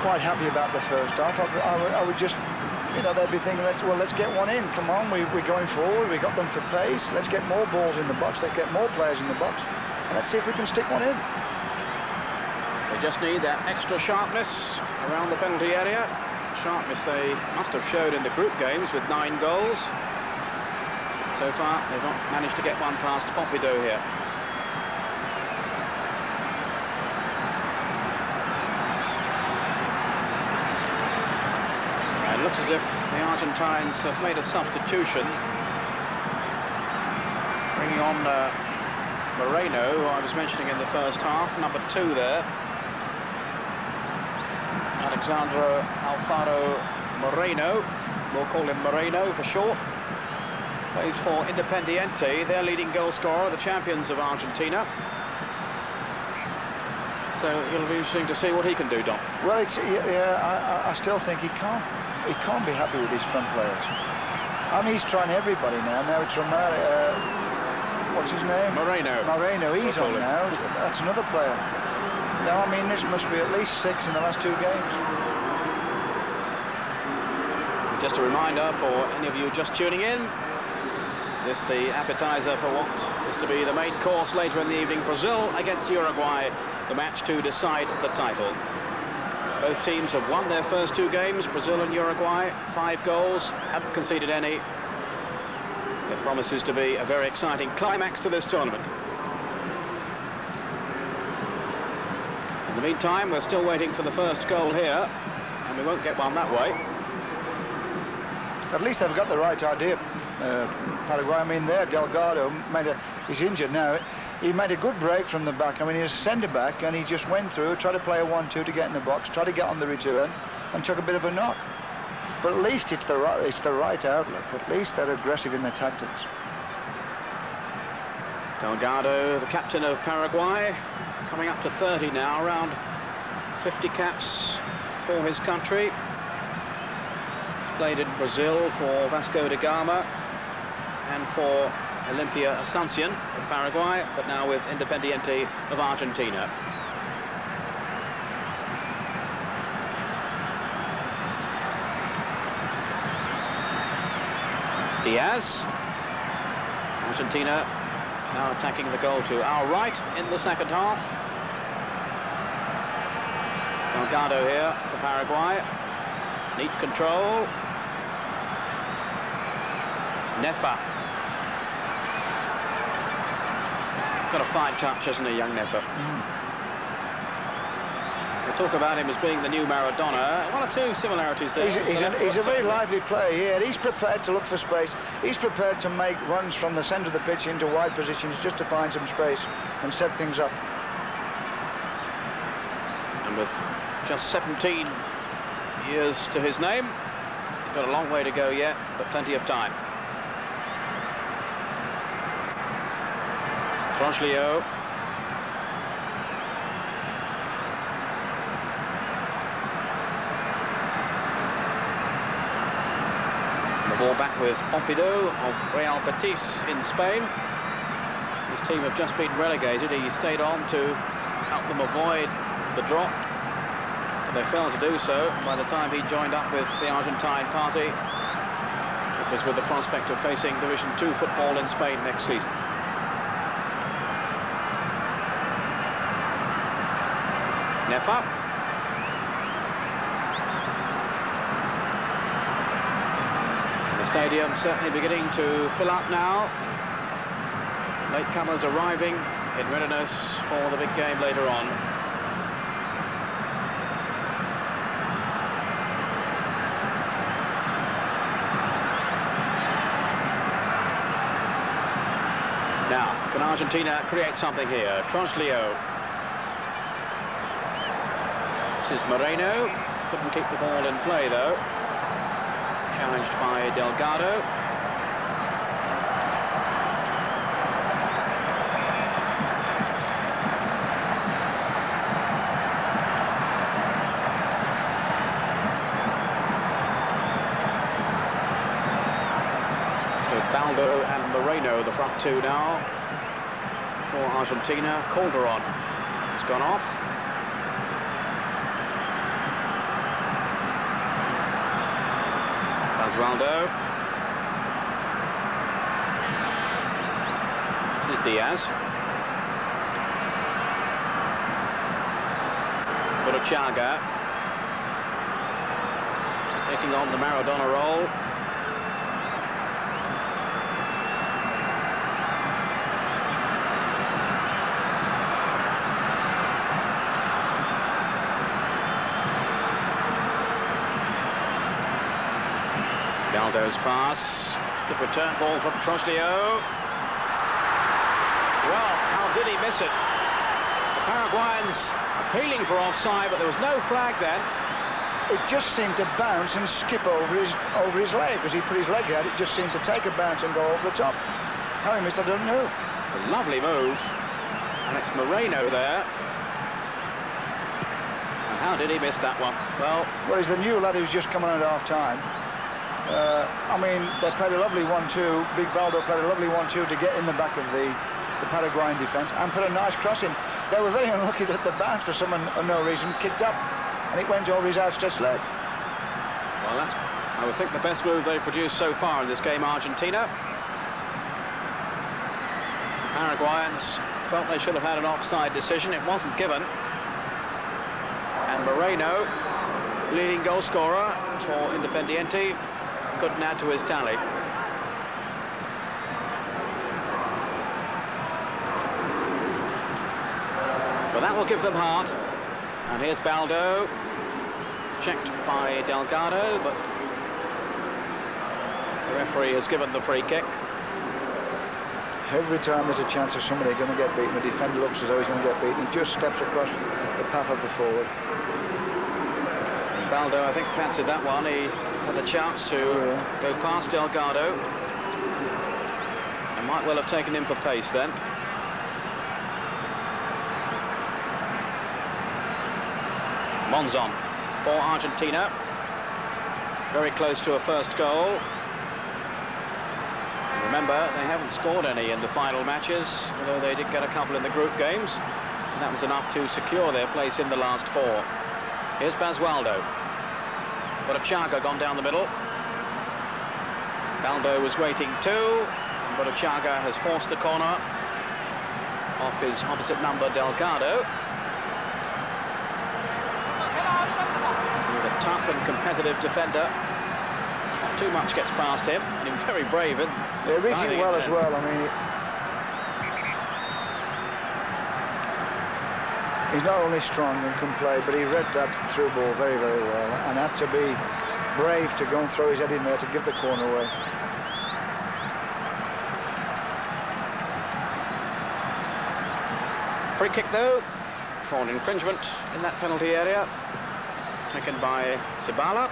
quite happy about the first half. I would just, you know, they'd be thinking, let's get one in. Come on, we're going forward. We got them for pace. Let's get more balls in the box. Let's get more players in the box. And let's see if we can stick one in.
They just need that extra sharpness around the penalty area. Sharpness they must have showed in the group games with 9 goals. So far, they've not managed to get one past Pumpido here. It looks as if the Argentines have made a substitution, bringing on Moreno, who I was mentioning in the first half, number 2 there. Alexandro Alfaro Moreno, we'll call him Moreno for short. Plays for Independiente, their leading goal scorer, the champions of Argentina. So it'll be interesting to see what he can do, Don.
Well, I still think he can't be happy with his front players. I mean, he's trying everybody now. Now it's what's his name? Moreno, he's on now. That's another player. Now, I mean, this must be at least 6 in the last 2 games.
Just a reminder for any of you just tuning in, this the appetizer for what is to be the main course later in the evening. Brazil against Uruguay, the match to decide the title. Both teams have won their first 2 games, Brazil and Uruguay, 5 goals, haven't conceded any. It promises to be a very exciting climax to this tournament. In the meantime, we're still waiting for the first goal here, and we won't get one that way.
At least they've got the right idea, Paraguay. I mean, there, Delgado he's injured now. He made a good break from the back. I mean, he was centre-back, and he just went through, tried to play a 1-2 to get in the box, tried to get on the return, and took a bit of a knock. But at least it's the right outlook. At least they're aggressive in their tactics.
Delgado, the captain of Paraguay, coming up to 30 now, around 50 caps for his country. He's played in Brazil for Vasco da Gama and for Olimpia Asuncion of Paraguay, but now with Independiente of Argentina. Diaz. Argentina Now attacking the goal to our right in the second half. Delgado here for Paraguay. Neat control. Nefa. Got a fine touch, hasn't he, young Nefa? We talk about him as being the new Maradona. One or two similarities there.
He's a very lively player here. He's prepared to look for space. He's prepared to make runs from the centre of the pitch into wide positions just to find some space and set things up.
And with just 17 years to his name, he's got a long way to go yet, but plenty of time. Troglio. The ball back with Pumpido of Real Betis in Spain. His team have just been relegated. He stayed on to help them avoid the drop, but they failed to do so. By the time he joined up with the Argentine party, it was with the prospect of facing Division 2 football in Spain next season. Nefa. The stadium certainly beginning to fill up now. Latecomers arriving in readiness for the big game later on. Now, can Argentina create something here? Troglio. This is Moreno. Couldn't keep the ball in play, though. Challenged by Delgado. So Balbo and Moreno, the front two now for Argentina. Calderon has gone off. Basualdo. This is Diaz. Burruchaga taking on the Maradona role. Ronaldo's pass. Good return ball from Troglio. Well, how did he miss it? The Paraguayans appealing for offside, but there was no flag then.
It just seemed to bounce and skip over his leg. As he put his leg out, it just seemed to take a bounce and go over the top. How he missed, I don't know.
A lovely move. And it's Moreno there. And how did he miss that one? Well,
he's the new lad who's just coming on at half-time. I mean, they played a lovely 1-2. Big Balbo played a lovely 1-2 to get in the back of the Paraguayan defence and put a nice cross in. They were very unlucky that the bounce, for some no reason, kicked up and it went over his outstretched leg.
Well, that's, I would think, the best move they've produced so far in this game, Argentina. Paraguayans felt they should have had an offside decision. It wasn't given. And Moreno, leading goal scorer for Independiente, couldn't add to his tally. But that will give them heart. And here's Baldo, checked by Delgado, but the referee has given the free kick.
Every time there's a chance of somebody going to get beaten, the defender looks as though he's going to get beaten. He just steps across the path of the forward.
And Baldo, I think, fancied that one. He had a chance to go past Delgado. And might well have taken him for pace then. Monzon for Argentina. Very close to a first goal. And remember, they haven't scored any in the final matches, although they did get a couple in the group games. And that was enough to secure their place in the last four. Here's Basualdo. Burruchaga gone down the middle. Baldo was waiting too. And Burruchaga has forced the corner. off his opposite number, Delgado. He's a tough and competitive defender. Not too much gets past him, and he's very brave.
Yeah, reads it well as well. I mean, he's not only strong and can play, but he read that through ball very, very well, and had to be brave to go and throw his head in there to give the corner away.
Free kick though, for an infringement in that penalty area, taken by Sibala.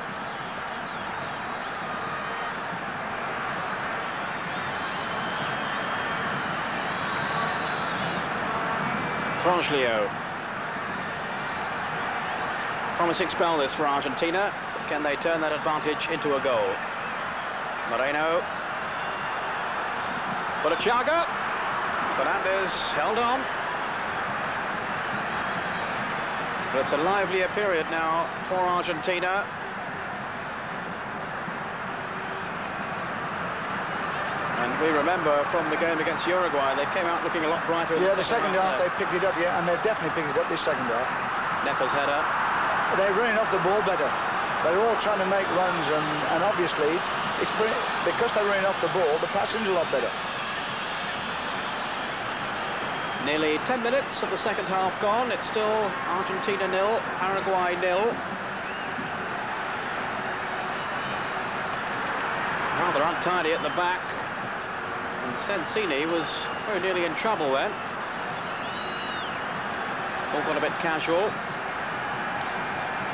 Troglio. Promising spell this for Argentina, but can they turn that advantage into a goal? Moreno. Burruchaga. Fernandez held on. But it's a livelier period now for Argentina. And we remember from the game against Uruguay, they came out looking a lot brighter.
Yeah, the second half they picked it up, yeah, and they've definitely picked it up this second half.
Nefer's header.
They're running off the ball better. They're all trying to make runs, and obviously it's because they're running off the ball, the passing's a lot better.
Nearly 10 minutes of the second half gone. It's still Argentina 0, Paraguay 0. Rather untidy at the back. And Sensini was very nearly in trouble then. All got a bit casual.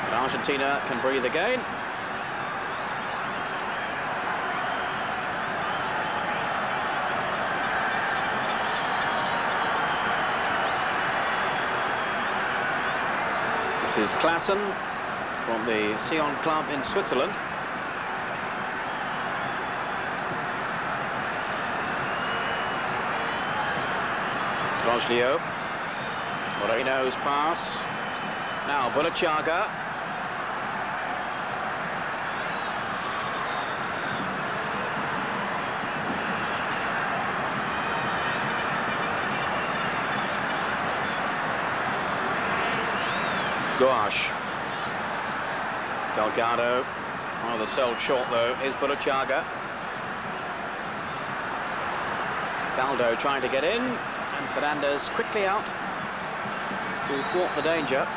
But Argentina can breathe again. This is Clausen from the Sion club in Switzerland. Troglio. Moreno's pass. Now Burruchaga. Gouache. Delgado. Rather sold short though is Burruchaga. Balbo trying to get in, and Fernandez quickly out to thwart the danger.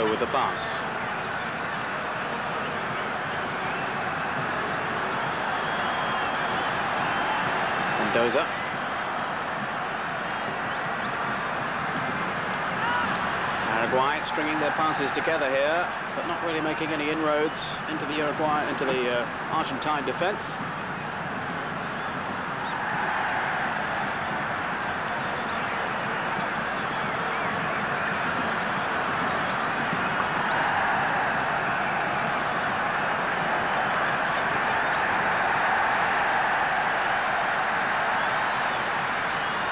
With the pass. Mendoza. Paraguay stringing their passes together here, but not really making any inroads into the Argentine defence.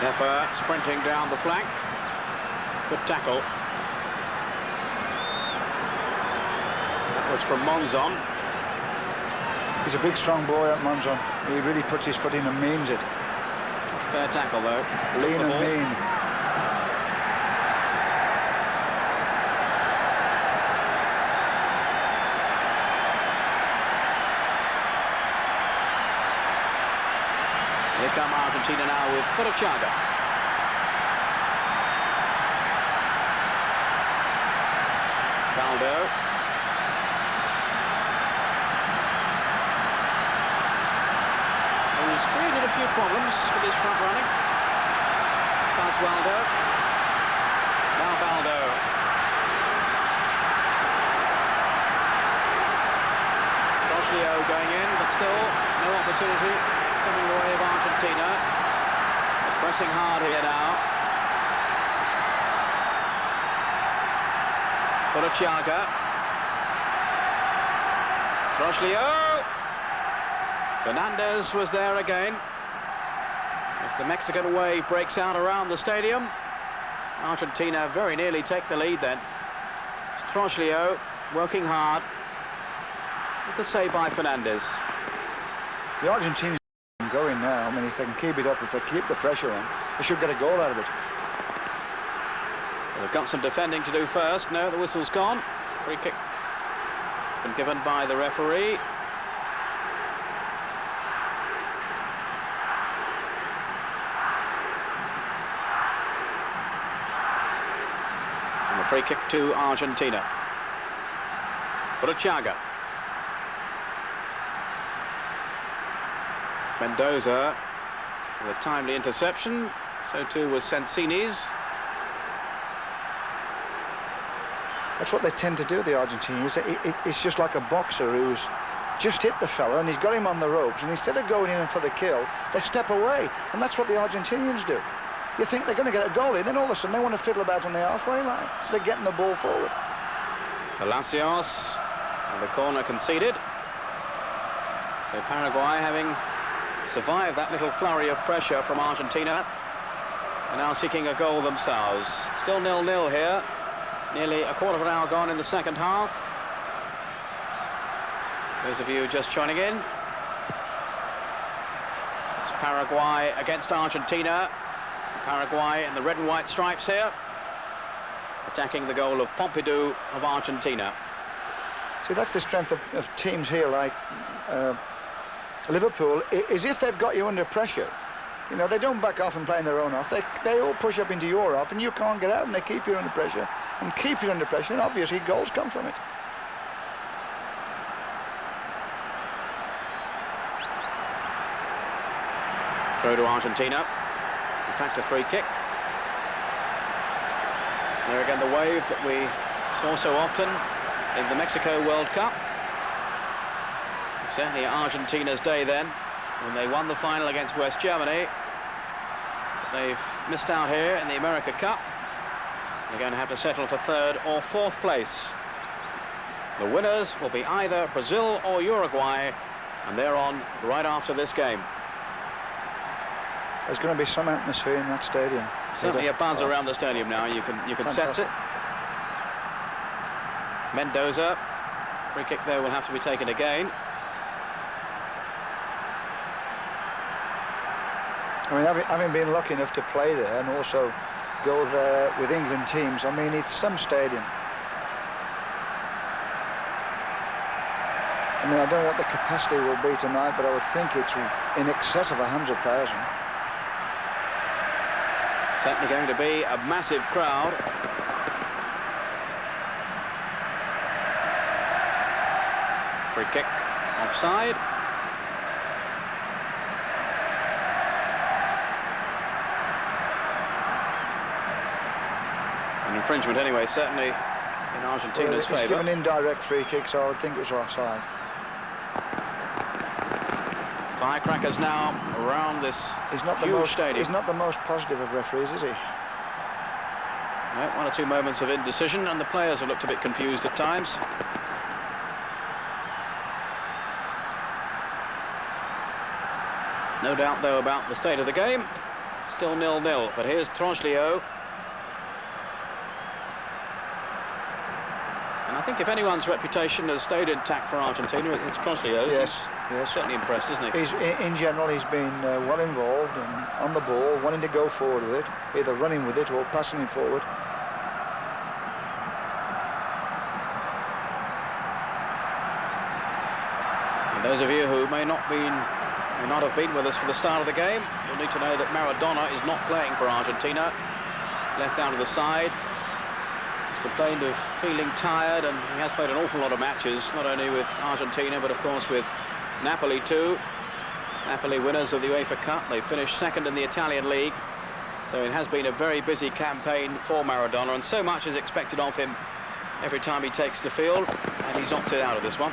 Nefer sprinting down the flank. Good tackle. That was from Monzon.
He's a big, strong boy, that Monzon. He really puts his foot in and means it.
Fair tackle, though.
Lean and mean.
Here come Argentina now with Burruchaga. Balbo. Who's created a few problems with his front running. Basualdo. Now Balbo. Troglio going in, but still no opportunity coming the way of Argentina. They're pressing hard here now. Burruchaga. Troglio. Fernandez was there again. As the Mexican wave breaks out around the stadium. Argentina very nearly take the lead then. It's Troglio working hard. Good save by Fernandez.
The Argentinians are going now. I mean, if they can keep it up, if they keep the pressure on, they should get a goal out of it.
Well, they've got some defending to do first. No, the whistle's gone. Free kick. It's been given by the referee. And the free kick to Argentina. Burruchaga. Mendoza with a timely interception. So too was Sensini's.
That's what they tend to do, the Argentinians. It's just like a boxer who's just hit the fella and he's got him on the ropes, and instead of going in for the kill, they step away, and that's what the Argentinians do. You think they're going to get a goal in, then all of a sudden they want to fiddle about on the halfway line, so they're getting the ball forward.
Palacios, and the corner conceded. So Paraguay, having survived that little flurry of pressure from Argentina, are now seeking a goal themselves. Still 0-0 here. Nearly a quarter of an hour gone in the second half. Those of you just joining in, it's Paraguay against Argentina. Paraguay in the red and white stripes here, attacking the goal of Pumpido of Argentina.
See, that's the strength of teams here like Liverpool, is if they've got you under pressure. You know, they don't back off and play in their own half. They all push up into your half, and you can't get out, and they keep you under pressure, and keep you under pressure, and obviously goals come from it.
Throw to Argentina. In fact, a free kick. There again, the wave that we saw so often in the Mexico World Cup. Certainly Argentina's day then, when they won the final against West Germany. They've missed out here in the America Cup. They're going to have to settle for third or fourth place. The winners will be either Brazil or Uruguay, and they're on right after this game.
There's going to be some atmosphere in that stadium.
Certainly a buzz around the stadium now. You can sense it. Mendoza, free kick there will have to be taken again.
I mean, having been lucky enough to play there and also go there with England teams, I mean, it's some stadium. I mean, I don't know what the capacity will be tonight, but I would think it's in excess of 100,000.
Certainly going to be a massive crowd. Free kick offside. An infringement anyway, certainly in Argentina's favour.
It's given indirect free kick, so I would think it was offside.
Firecrackers now around this huge stadium.
He's not the most positive of referees, is he?
No, one or two moments of indecision, and the players have looked a bit confused at times. No doubt, though, about the state of the game. Still 0-0, but here's Troglio. And I think if anyone's reputation has stayed intact for Argentina, it's Troglio.
Yes.
Yes. Certainly impressed, isn't he?
In general, he's been well involved and on the ball, wanting to go forward with it, either running with it or passing it forward.
And those of you who may not have been with us for the start of the game, you'll need to know that Maradona is not playing for Argentina. Left out of the side. He's complained of feeling tired, and he has played an awful lot of matches, not only with Argentina, but of course with Napoli too. Napoli winners of the UEFA Cup. They finished second in the Italian league. So it has been a very busy campaign for Maradona, and so much is expected of him every time he takes the field, and he's opted out of this one.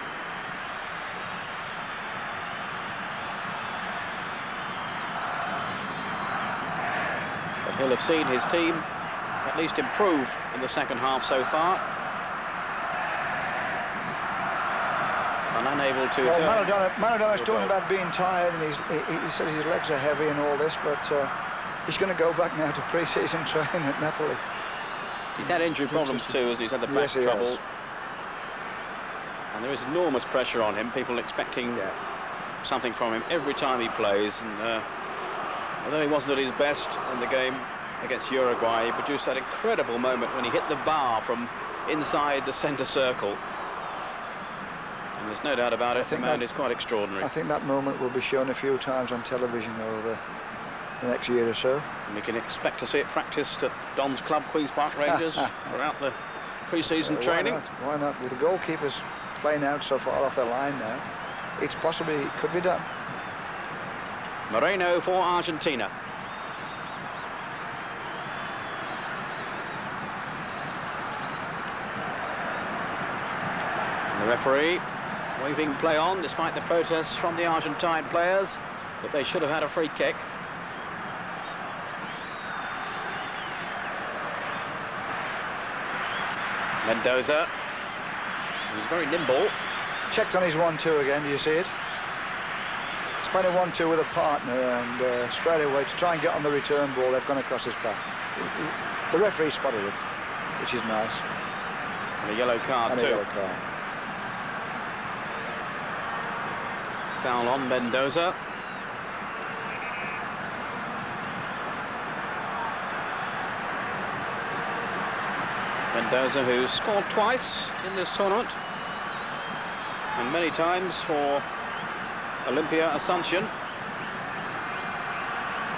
But he'll have seen his team at least improve in the second half so far. and unable to
well,
turn.
Maradona's talking about being tired, and he says his legs are heavy and all this, but he's going to go back now to pre-season training at Napoli.
He's had injury problems too, hasn't he? He's had the back trouble.
Has.
And there is enormous pressure on him, people expecting something from him every time he plays. And although he wasn't at his best in the game against Uruguay, he produced that incredible moment when he hit the bar from inside the centre circle. And there's no doubt about it, the man is quite extraordinary.
I think that moment will be shown a few times on television over the next year or so.
And we can expect to see it practiced at Don's club, Queen's Park Rangers, throughout the pre-season training.
Why not? With the goalkeepers playing out so far off their line now, it's possibly, it could be done.
Moreno for Argentina. And the referee waving play on despite the protests from the Argentine players that they should have had a free kick. Mendoza, who's very nimble.
Checked on his 1-2 again, do you see it? He's playing a 1-2 with a partner, and straight away to try and get on the return ball, they've gone across his path. The referee spotted it, which is nice.
And a yellow card too.
A yellow card.
Foul on Mendoza. Mendoza, who scored twice in this tournament, and many times for Olympia Asuncion,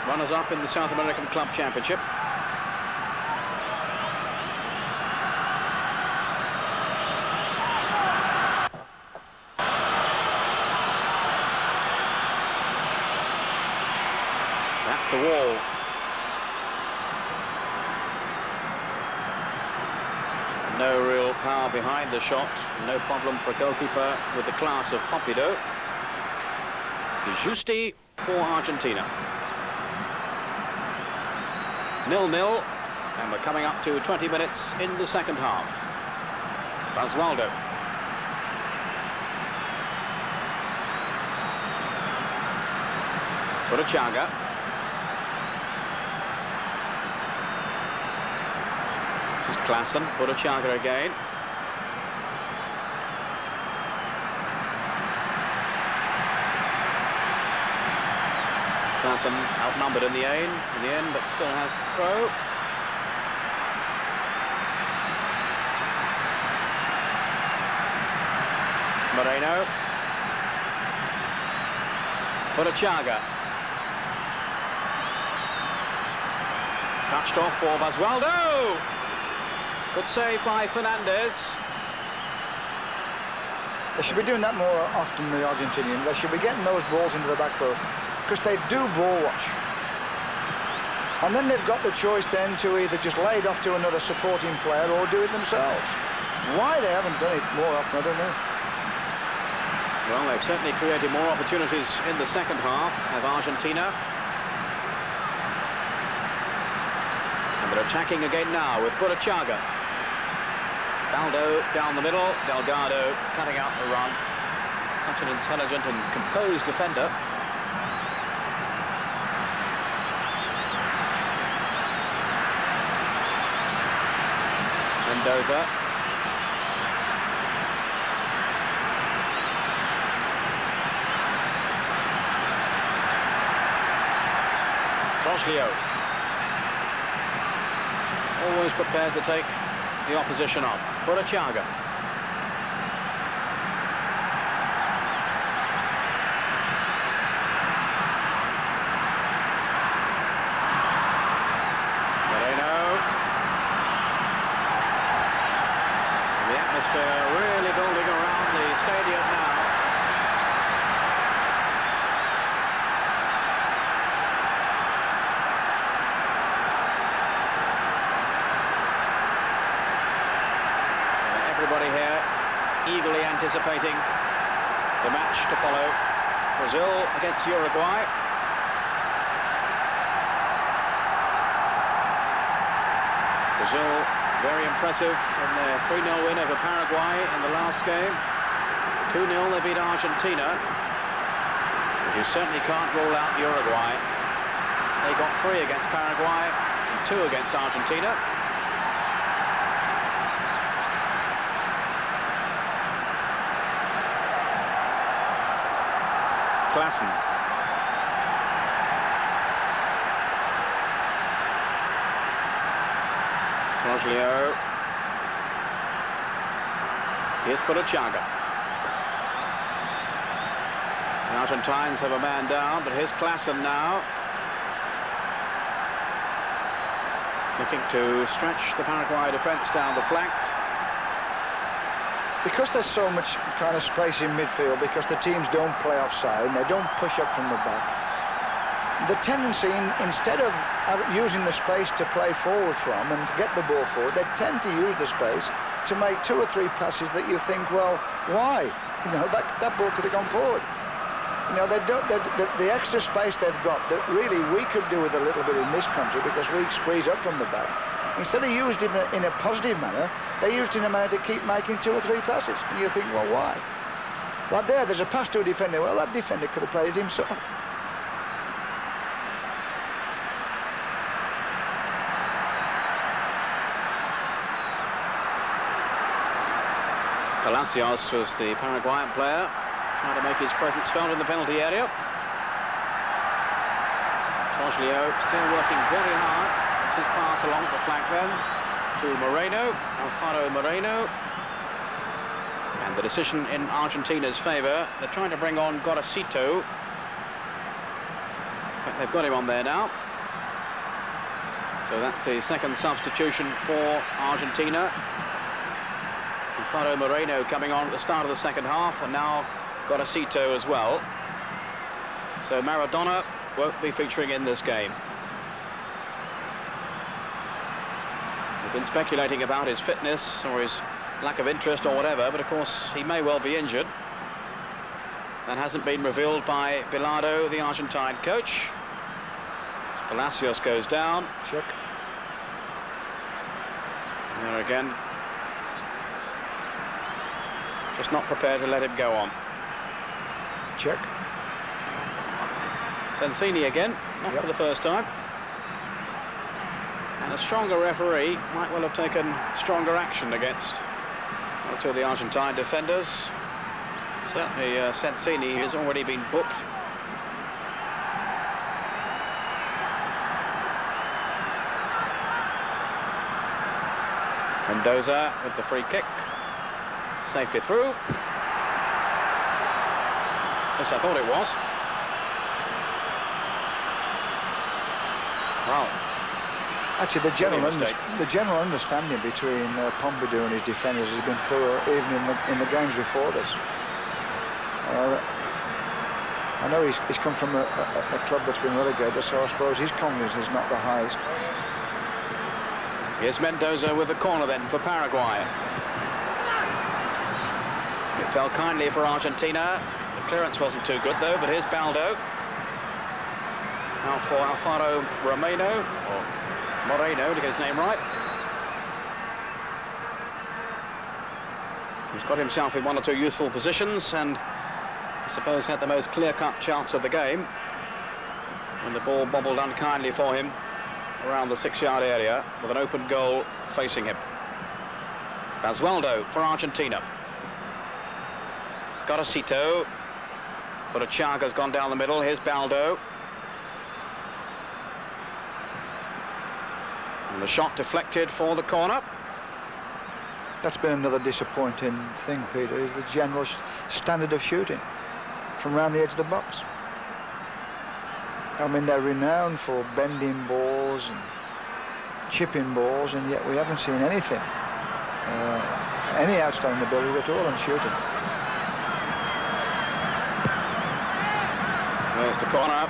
runners-up in the South American Club Championship. That's the wall. No real power behind the shot. No problem for a goalkeeper with the class of Pumpido. Giusti for Argentina. 0-0, and we're coming up to 20 minutes in the second half. Basualdo. Burruchaga. This is Clausen. Burruchaga again. Clausen outnumbered in the end, but still has the throw. Moreno. Burruchaga. Touched off for Basualdo. Good save by Fernandez.
They should be doing that more often, the Argentinians. They should be getting those balls into the back post, because they do ball watch. And then they've got the choice then to either just lay it off to another supporting player or do it themselves. Why they haven't done it more often, I don't know.
Well, they've certainly created more opportunities in the second half, have Argentina. And they're attacking again now with Burruchaga. Balbo down the middle, Delgado cutting out the run. Such an intelligent and composed defender. Mendoza. Troglio. Always prepared to take the opposition on. Burruchaga. Really building around the stadium now. And everybody here eagerly anticipating the match to follow. Brazil against Uruguay. Brazil very impressive in their 3-0 win over Paraguay in the last game. 2-0, they beat Argentina. But you certainly can't rule out Uruguay. They got 3 against Paraguay and 2 against Argentina. Clausen. Troglio. Here's Burruchaga. The Argentines have a man down, but here's Clausen now. Looking to stretch the Paraguay defence down the flank.
Because there's so much kind of space in midfield, because the teams don't play offside and they don't push up from the back, the tendency, instead of using the space to play forward from and to get the ball forward, they tend to use the space to make 2 or 3 passes that you think, well, why? You know, that ball could have gone forward. You know, the extra space they've got that really we could do with a little bit in this country because we squeeze up from the back. Instead of used in a positive manner, they used in a manner to keep making 2 or 3 passes. And you think, well, why? Like there's a pass to a defender. Well, that defender could have played it himself.
Palacios was the Paraguayan player, trying to make his presence felt in the penalty area. Troglio still working very hard. It's his pass along the flank then to Moreno, Alfaro Moreno. And the decision in Argentina's favour. They're trying to bring on Gorosito. In fact, they've got him on there now. So that's the second substitution for Argentina. Alfaro Moreno coming on at the start of the second half, and now Gorosito as well. So Maradona won't be featuring in this game. We've been speculating about his fitness or his lack of interest or whatever, but of course he may well be injured. That hasn't been revealed by Bilardo, the Argentine coach. As Palacios goes down.
Check.
There again. Just not prepared to let him go on.
Check.
Sensini again, not for the first time. And a stronger referee might well have taken stronger action against one or 2 of the Argentine defenders. Certainly Sensini has already been booked. Mendoza with the free kick. Safely through. Yes, I thought it was. Wow.
Actually, the general understanding between Pumpido and his defenders has been poor, even in the games before this. I know he's come from a club that's been relegated, so I suppose his confidence is not the highest.
Here's Mendoza with the corner then for Paraguay. It fell kindly for Argentina. The clearance wasn't too good though, but here's Balbo. Now for Alfaro Moreno to get his name right. He's got himself in 1 or 2 useful positions and I suppose had the most clear-cut chance of the game when the ball bobbled unkindly for him around the 6-yard area with an open goal facing him. Basualdo for Argentina. Gorosito. Burruchaga's gone down the middle. Here's Balbo. And the shot deflected for the corner.
That's been another disappointing thing, Peter, is the general standard of shooting from around the edge of the box. I mean, they're renowned for bending balls and chipping balls, and yet we haven't seen anything, any outstanding ability at all on shooting.
There's the corner.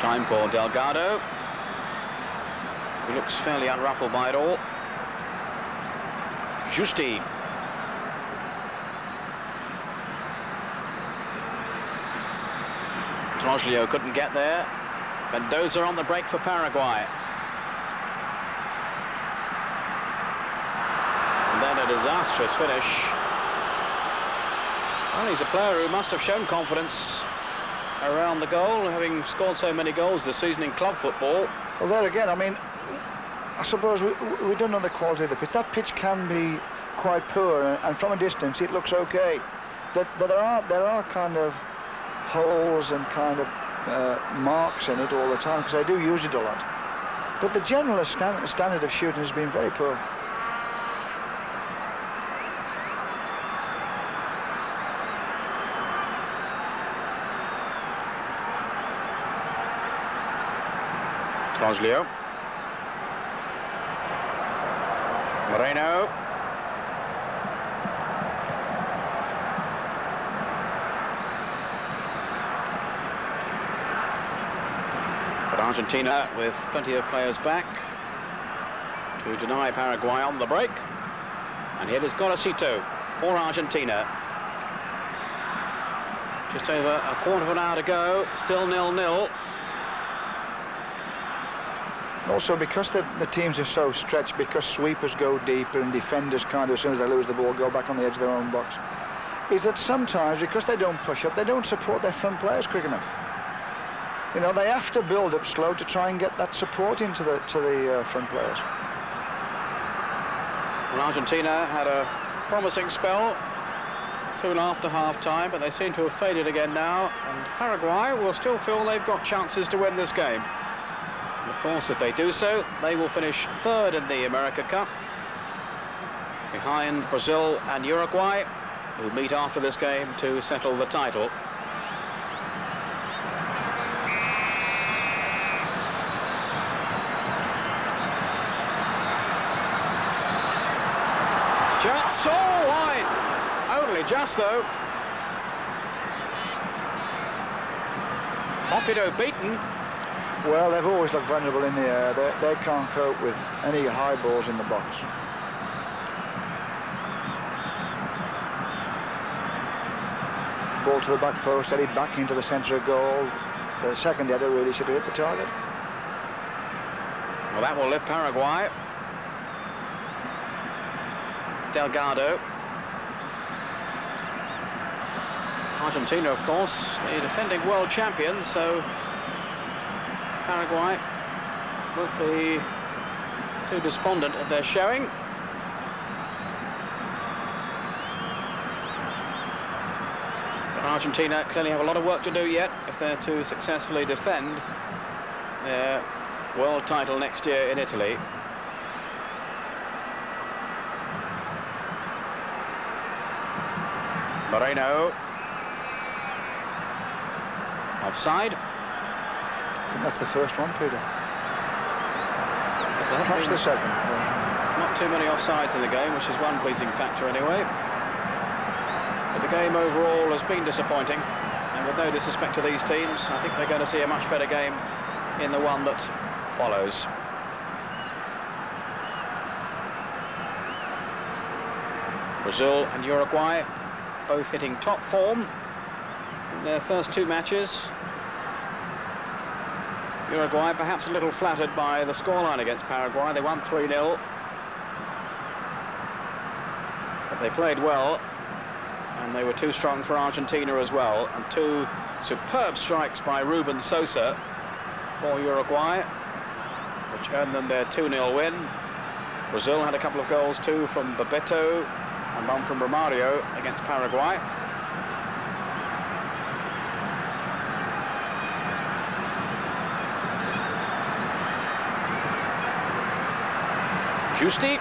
Time for Delgado. He looks fairly unruffled by it all. Giusti. Troglio couldn't get there. Mendoza on the break for Paraguay. And then a disastrous finish. Well, he's a player who must have shown confidence around the goal, having scored so many goals this season in club football.
Well, there again, I mean, I suppose we don't know the quality of the pitch. That pitch can be quite poor, and from a distance it looks okay. There are kind of holes and kind of marks in it all the time, because I do use it a lot. But the general standard of shooting has been very poor.
Troglio. Moreno. But Argentina with plenty of players back to deny Paraguay on the break. And here is Gorosito for Argentina. Just over a quarter of an hour to go, still 0-0.
Also, because the teams are so stretched, because sweepers go deeper and defenders kind of, as soon as they lose the ball, go back on the edge of their own box, is that sometimes, because they don't push up, they don't support their front players quick enough. You know, they have to build up slow to try and get that support into the front players.
Well, Argentina had a promising spell soon after half-time, but they seem to have faded again now, and Paraguay will still feel they've got chances to win this game. Of course, if they do so, they will finish third in the America Cup, behind Brazil and Uruguay, who meet after this game to settle the title. Just so wide, only just though. Pumpido beaten.
Well, they've always looked vulnerable in the air. They can't cope with any high balls in the box. Ball to the back post, headed back into the centre of goal. The second header really should have hit the target.
Well, that will lift Paraguay. Delgado. Argentina, of course, the defending world champions, so Paraguay won't be too despondent at their showing. But Argentina clearly have a lot of work to do yet if they're to successfully defend their world title next year in Italy. Moreno. Offside.
I think that's the first one, Pedro. Perhaps the second.
Not too many offsides in the game, which is one pleasing factor anyway. But the game overall has been disappointing, and with no disrespect to these teams, I think they're going to see a much better game in the one that follows. Brazil and Uruguay both hitting top form in their first two matches. Uruguay perhaps a little flattered by the scoreline against Paraguay. They won 3-0. But they played well, and they were too strong for Argentina as well. And two superb strikes by Ruben Sosa for Uruguay, which earned them their 2-0 win. Brazil had a couple of goals too from Bebeto and one from Romario against Paraguay. Giusti.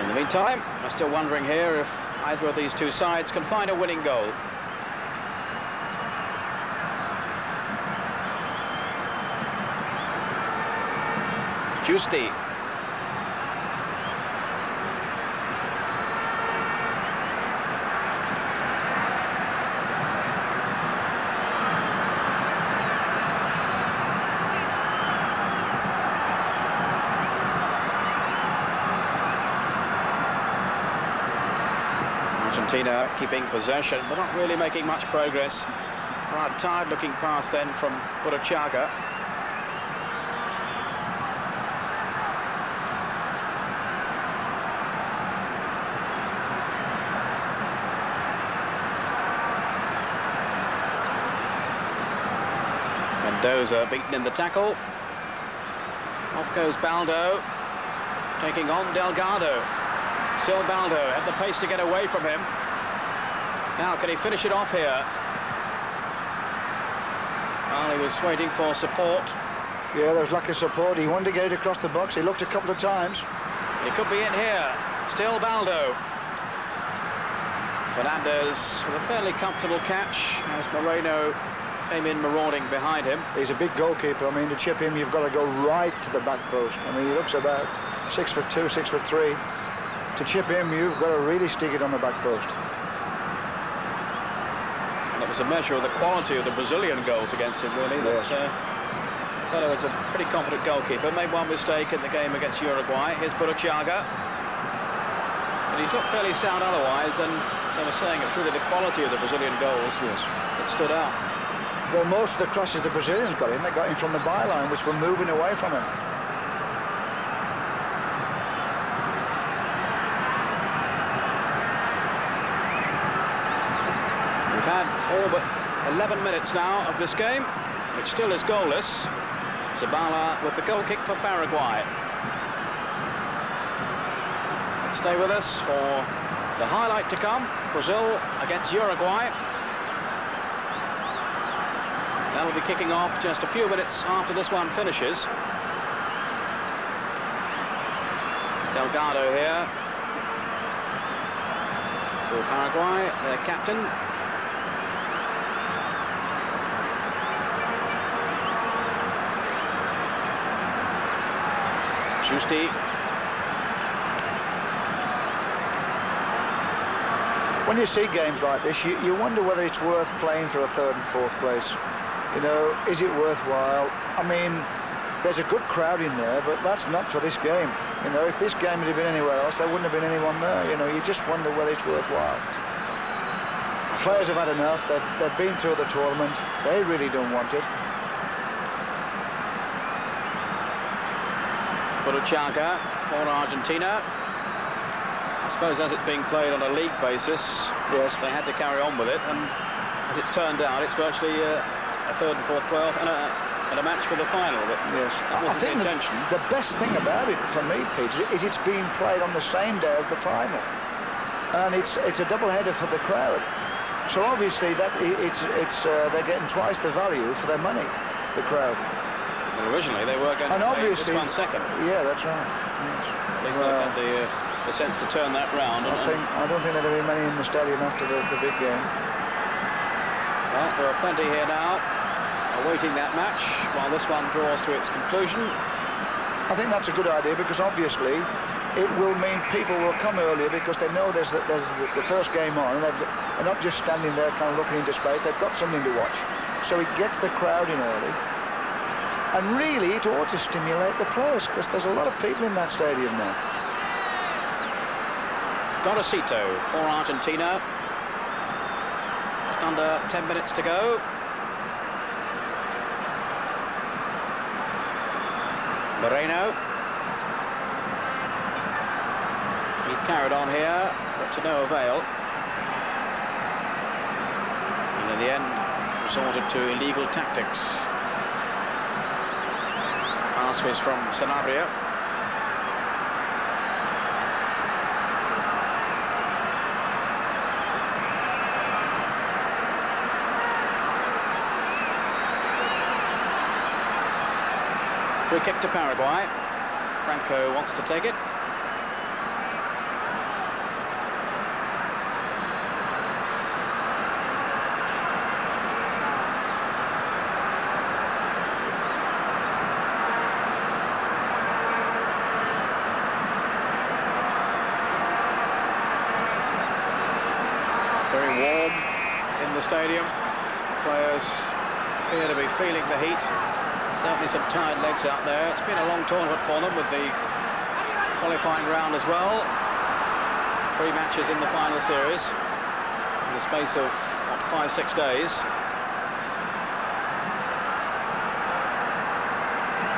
In the meantime, I'm still wondering here if either of these two sides can find a winning goal. Giusti. Argentina keeping possession, but not really making much progress. Right, tired looking pass then from Burruchaga. Mendoza beaten in the tackle. Off goes Baldo, taking on Delgado. Still Baldo, had the pace to get away from him. Now, can he finish it off here? Well, he was waiting for support.
Yeah, there was lack of support. He wanted to get it across the box. He looked a couple of times.
He could be in here. Still Baldo. Fernandez with a fairly comfortable catch as Moreno came in marauding behind him.
He's a big goalkeeper. I mean, to chip him, you've got to go right to the back post. I mean, he looks about 6'2", 6'3". To chip him, you've got to really stick it on the back post.
And it was a measure of the quality of the Brazilian goals against him, really.
Yes.
The fellow was a pretty competent goalkeeper. Made one mistake in the game against Uruguay. Here's Burruchaga. But he's looked fairly sound otherwise, and as I was saying, it's really the quality of the Brazilian goals that stood out.
Well, most of the crosses the Brazilians got in, they got in from the byline, which were moving away from him.
We've had all but 11 minutes now of this game, which still is goalless. Zabala with the goal kick for Paraguay. Stay with us for the highlight to come. Brazil against Uruguay. That'll be kicking off just a few minutes after this one finishes. Delgado here for Paraguay, their captain. Giusti.
When you see games like this, you wonder whether it's worth playing for a third and fourth place. You know, is it worthwhile? I mean, there's a good crowd in there, but that's not for this game. You know, if this game had been anywhere else, there wouldn't have been anyone there. You know, you just wonder whether it's worthwhile. Players have had enough. They've been through the tournament. They really don't want it.
Burruchaga for Argentina. I suppose as it's being played on a league basis,
yes,
they had to carry on with it, and as it's turned out, it's virtually a third and fourth playoff and a match for the final. But
yes,
that wasn't the intention.
The best thing about it for me, Peter, is it's being played on the same day as the final, and it's a double header for the crowd. So obviously that they're getting twice the value for their money, the crowd.
Well, originally they were going to play this 1 second.
Yeah, that's right. Yes.
At least they've had the sense to turn that round.
I don't think there'll be many in the stadium after the big game.
Well, there are plenty here now awaiting that match while this one draws to its conclusion.
I think that's a good idea, because obviously it will mean people will come earlier because they know there's the first game on, and they're not just standing there kind of looking into space. They've got something to watch, so it gets the crowd in early. And really, it ought to stimulate the players, because there's a lot of people in that stadium now.
Gorosito for Argentina. Just under 10 minutes to go. Moreno. He's carried on here, but to no avail. And in the end, resorted to illegal tactics. Pass was from Sanabria. Free kick to Paraguay. Franco wants to take it. Very warm in the stadium. Players appear to be feeling the heat. Certainly some tired legs out there. It's been a long tournament for them with the qualifying round as well. 3 matches in the final series in the space of 5-6 days.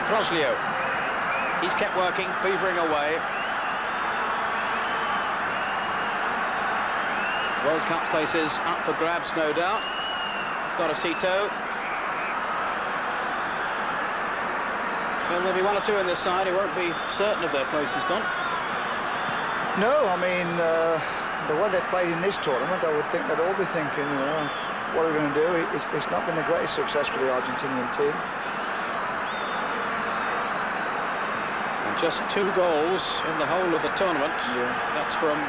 Troglio. He's kept working, beavering away. World Cup places up for grabs, no doubt. It's Gorosito. Well, there'll be one or two in this side who won't be certain of their places, Don.
No, I mean, the way they've played in this tournament, I would think they'd all be thinking, you know, what are we going to do? It's not been the greatest success for the Argentinian team.
And just 2 goals in the whole of the tournament.
Yeah. That's
from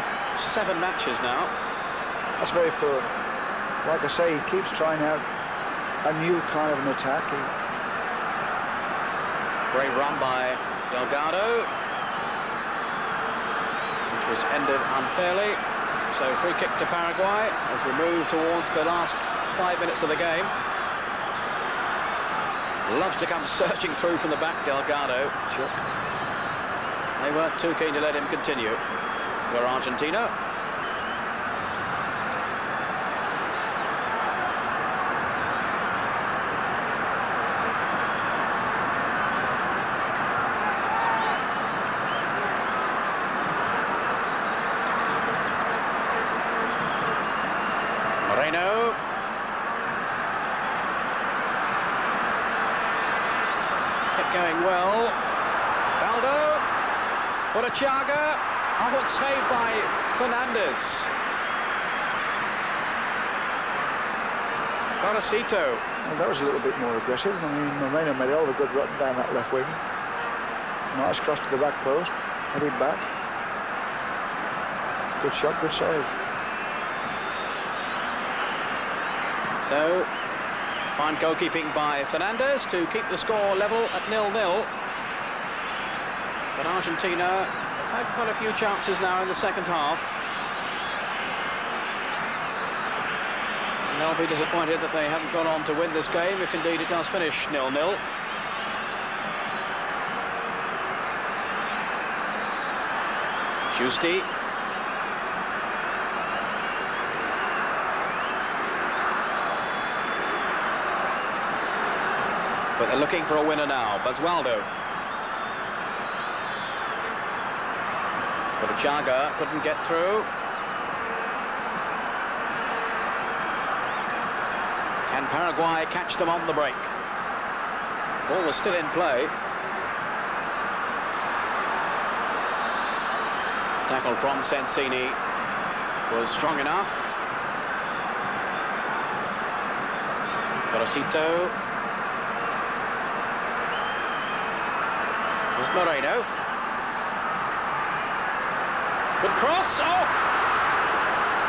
7 matches now.
That's very poor. Like I say, he keeps trying out a new kind of an attack.
Great run by Delgado, which was ended unfairly. So free kick to Paraguay as we move towards the last 5 minutes of the game. Loves to come searching through from the back, Delgado.
Sure.
They weren't too keen to let him continue. We're Argentina. Going well. Balbo. Burruchaga. Oh, what saved by Fernandez. Palacios.
Well, that was a little bit more aggressive. I mean, Moreno made all the good run down that left wing. Nice cross to the back post. Headed back. Good shot, good save.
So, fine goalkeeping by Fernandez to keep the score level at 0-0. But Argentina have had quite a few chances now in the second half. And they'll be disappointed that they haven't gone on to win this game, if indeed it does finish 0-0. Giusti. But they're looking for a winner now. Basualdo. Burruchaga couldn't get through. Can Paraguay catch them on the break? Ball was still in play. Tackle from Sensini was strong enough. Palacios. Moreno. Good cross. Oh!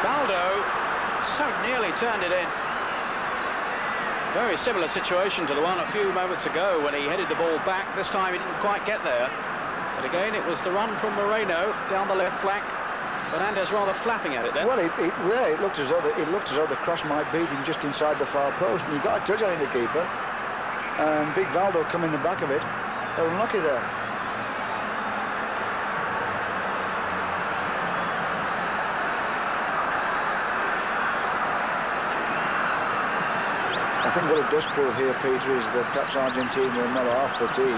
Balbo so nearly turned it in. Very similar situation to the one a few moments ago when he headed the ball back. This time he didn't quite get there. But again, it was the run from Moreno down the left flank. Fernandez rather flapping at it then.
Well, it looked as though the cross might beat him just inside the far post, and he got a touch on the keeper. And big Balbo come in the back of it. They were unlucky there. I think what it does prove here, Peter, is that perhaps Argentina are not half the team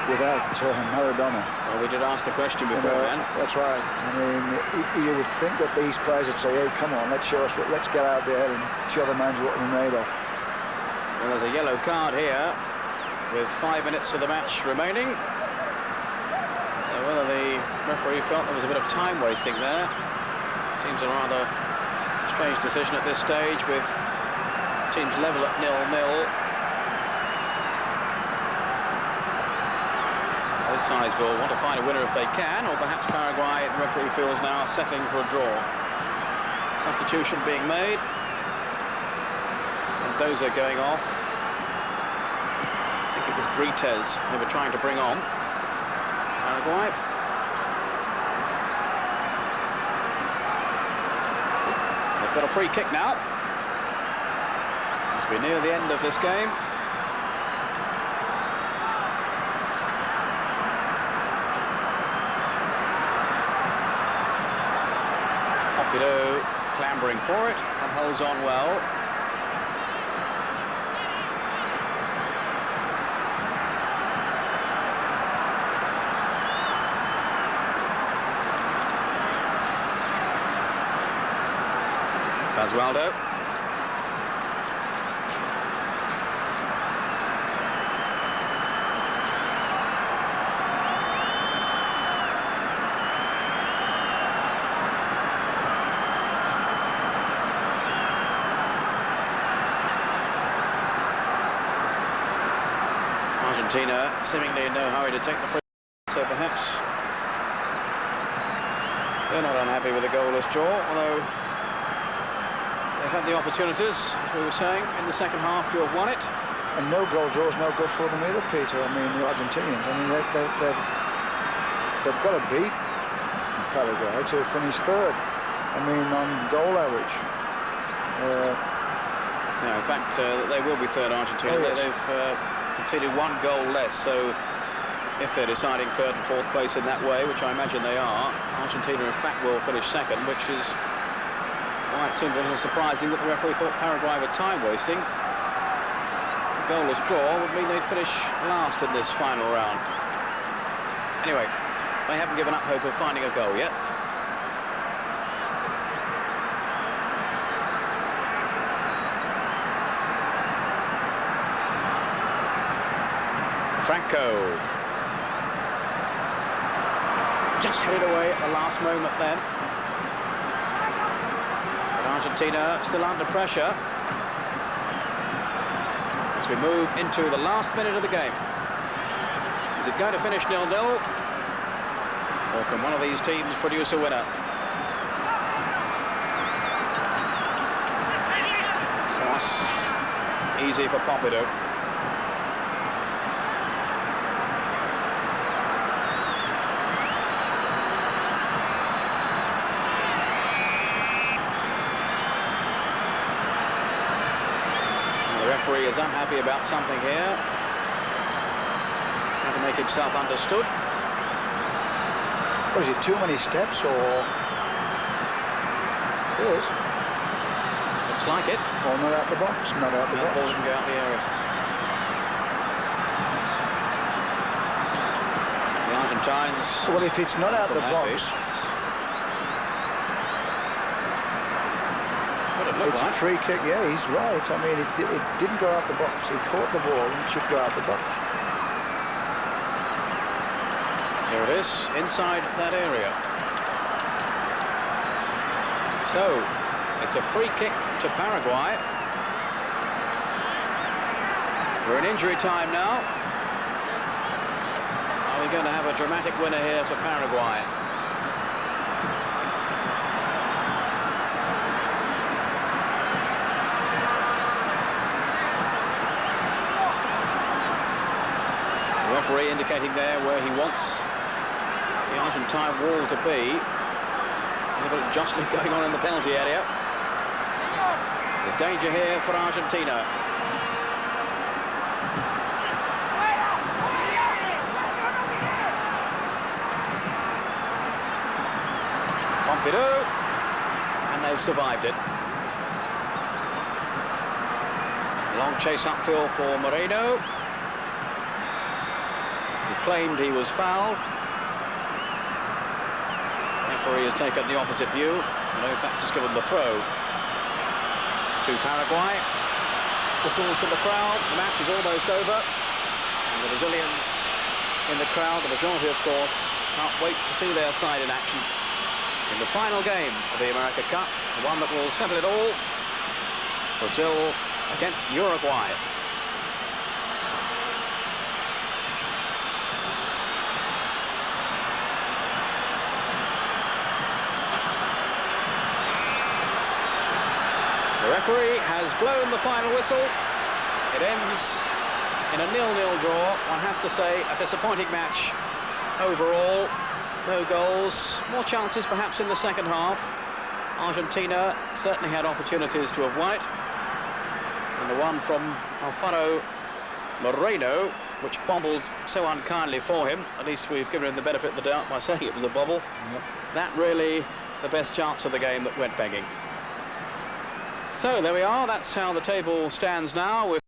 without Maradona.
Well, we did ask the question before, man.
That's right. I mean, you would think that these players would say, hey, come on, let's get out there and show the manager what we're made of.
Well, there's a yellow card here with 5 minutes of the match remaining. So whether the referee felt there was a bit of time wasting there, seems a rather strange decision at this stage with teams level at 0-0. Both sides will want to find a winner if they can, or perhaps Paraguay, the referee feels now, settling for a draw. Substitution being made. Mendoza going off. I think it was Brites they were trying to bring on. Paraguay. They've got a free kick now. As we near the end of this game. Pumpido clambering for it and holds on well. Basualdo. Argentina seemingly in no hurry to take the free, so perhaps they're not unhappy with a goalless draw, although they've had the opportunities, as we were saying, in the second half to have won it.
And no goal draw is no good for them either, Peter. I mean, the Argentinians, I mean, they've got to beat Paraguay to finish third. I mean, on goal average.
No, in fact, they will be third, Argentina.
Oh, yes.
They've conceded one goal less, so if they're deciding third and fourth place in that way, which I imagine they are, Argentina, in fact, will finish second, which is why it seemed a little surprising that the referee thought Paraguay were time-wasting. A goalless draw would mean they'd finish last in this final round. Anyway, they haven't given up hope of finding a goal yet. Franco. Just headed away at the last moment then. But Argentina still under pressure as we move into the last minute of the game. Is it going to finish 0-0? Or can one of these teams produce a winner? Cross. Easy for Pumpido. Referee is unhappy about something here. Trying to make himself understood.
What is it, too many steps or? It is.
Looks like it.
Or not out the box, not out the box.
Ball didn't go out the area. The Argentines.
Well, if it's not out the box. It's a free kick, yeah, he's right. I mean, it didn't go out the box. He caught the ball and it should go out the box.
Here it is, inside that area. So, it's a free kick to Paraguay. We're in injury time now. Are we going to have a dramatic winner here for Paraguay? Referee indicating there where he wants the Argentine wall to be. A little bit of jostling going on in the penalty area. There's danger here for Argentina. Pumpido, and they've survived it. A long chase upfield for Moreno. Claimed he was fouled. Referee has taken the opposite view, and in fact just given the throw to Paraguay. Whistles from the crowd. The match is almost over, and the Brazilians in the crowd, the majority of course, can't wait to see their side in action in the final game of the America Cup, the one that will settle it all. Brazil against Uruguay. The referee has blown the final whistle. It ends in a 0-0 draw. One has to say, a disappointing match overall. No goals, more chances perhaps in the second half. Argentina certainly had opportunities to have won it. And the one from Alfaro Moreno, which bobbled so unkindly for him, at least we've given him the benefit of the doubt by saying it was a bobble. Yep. That really the best chance of the game that went begging. So there we are, that's how the table stands now, with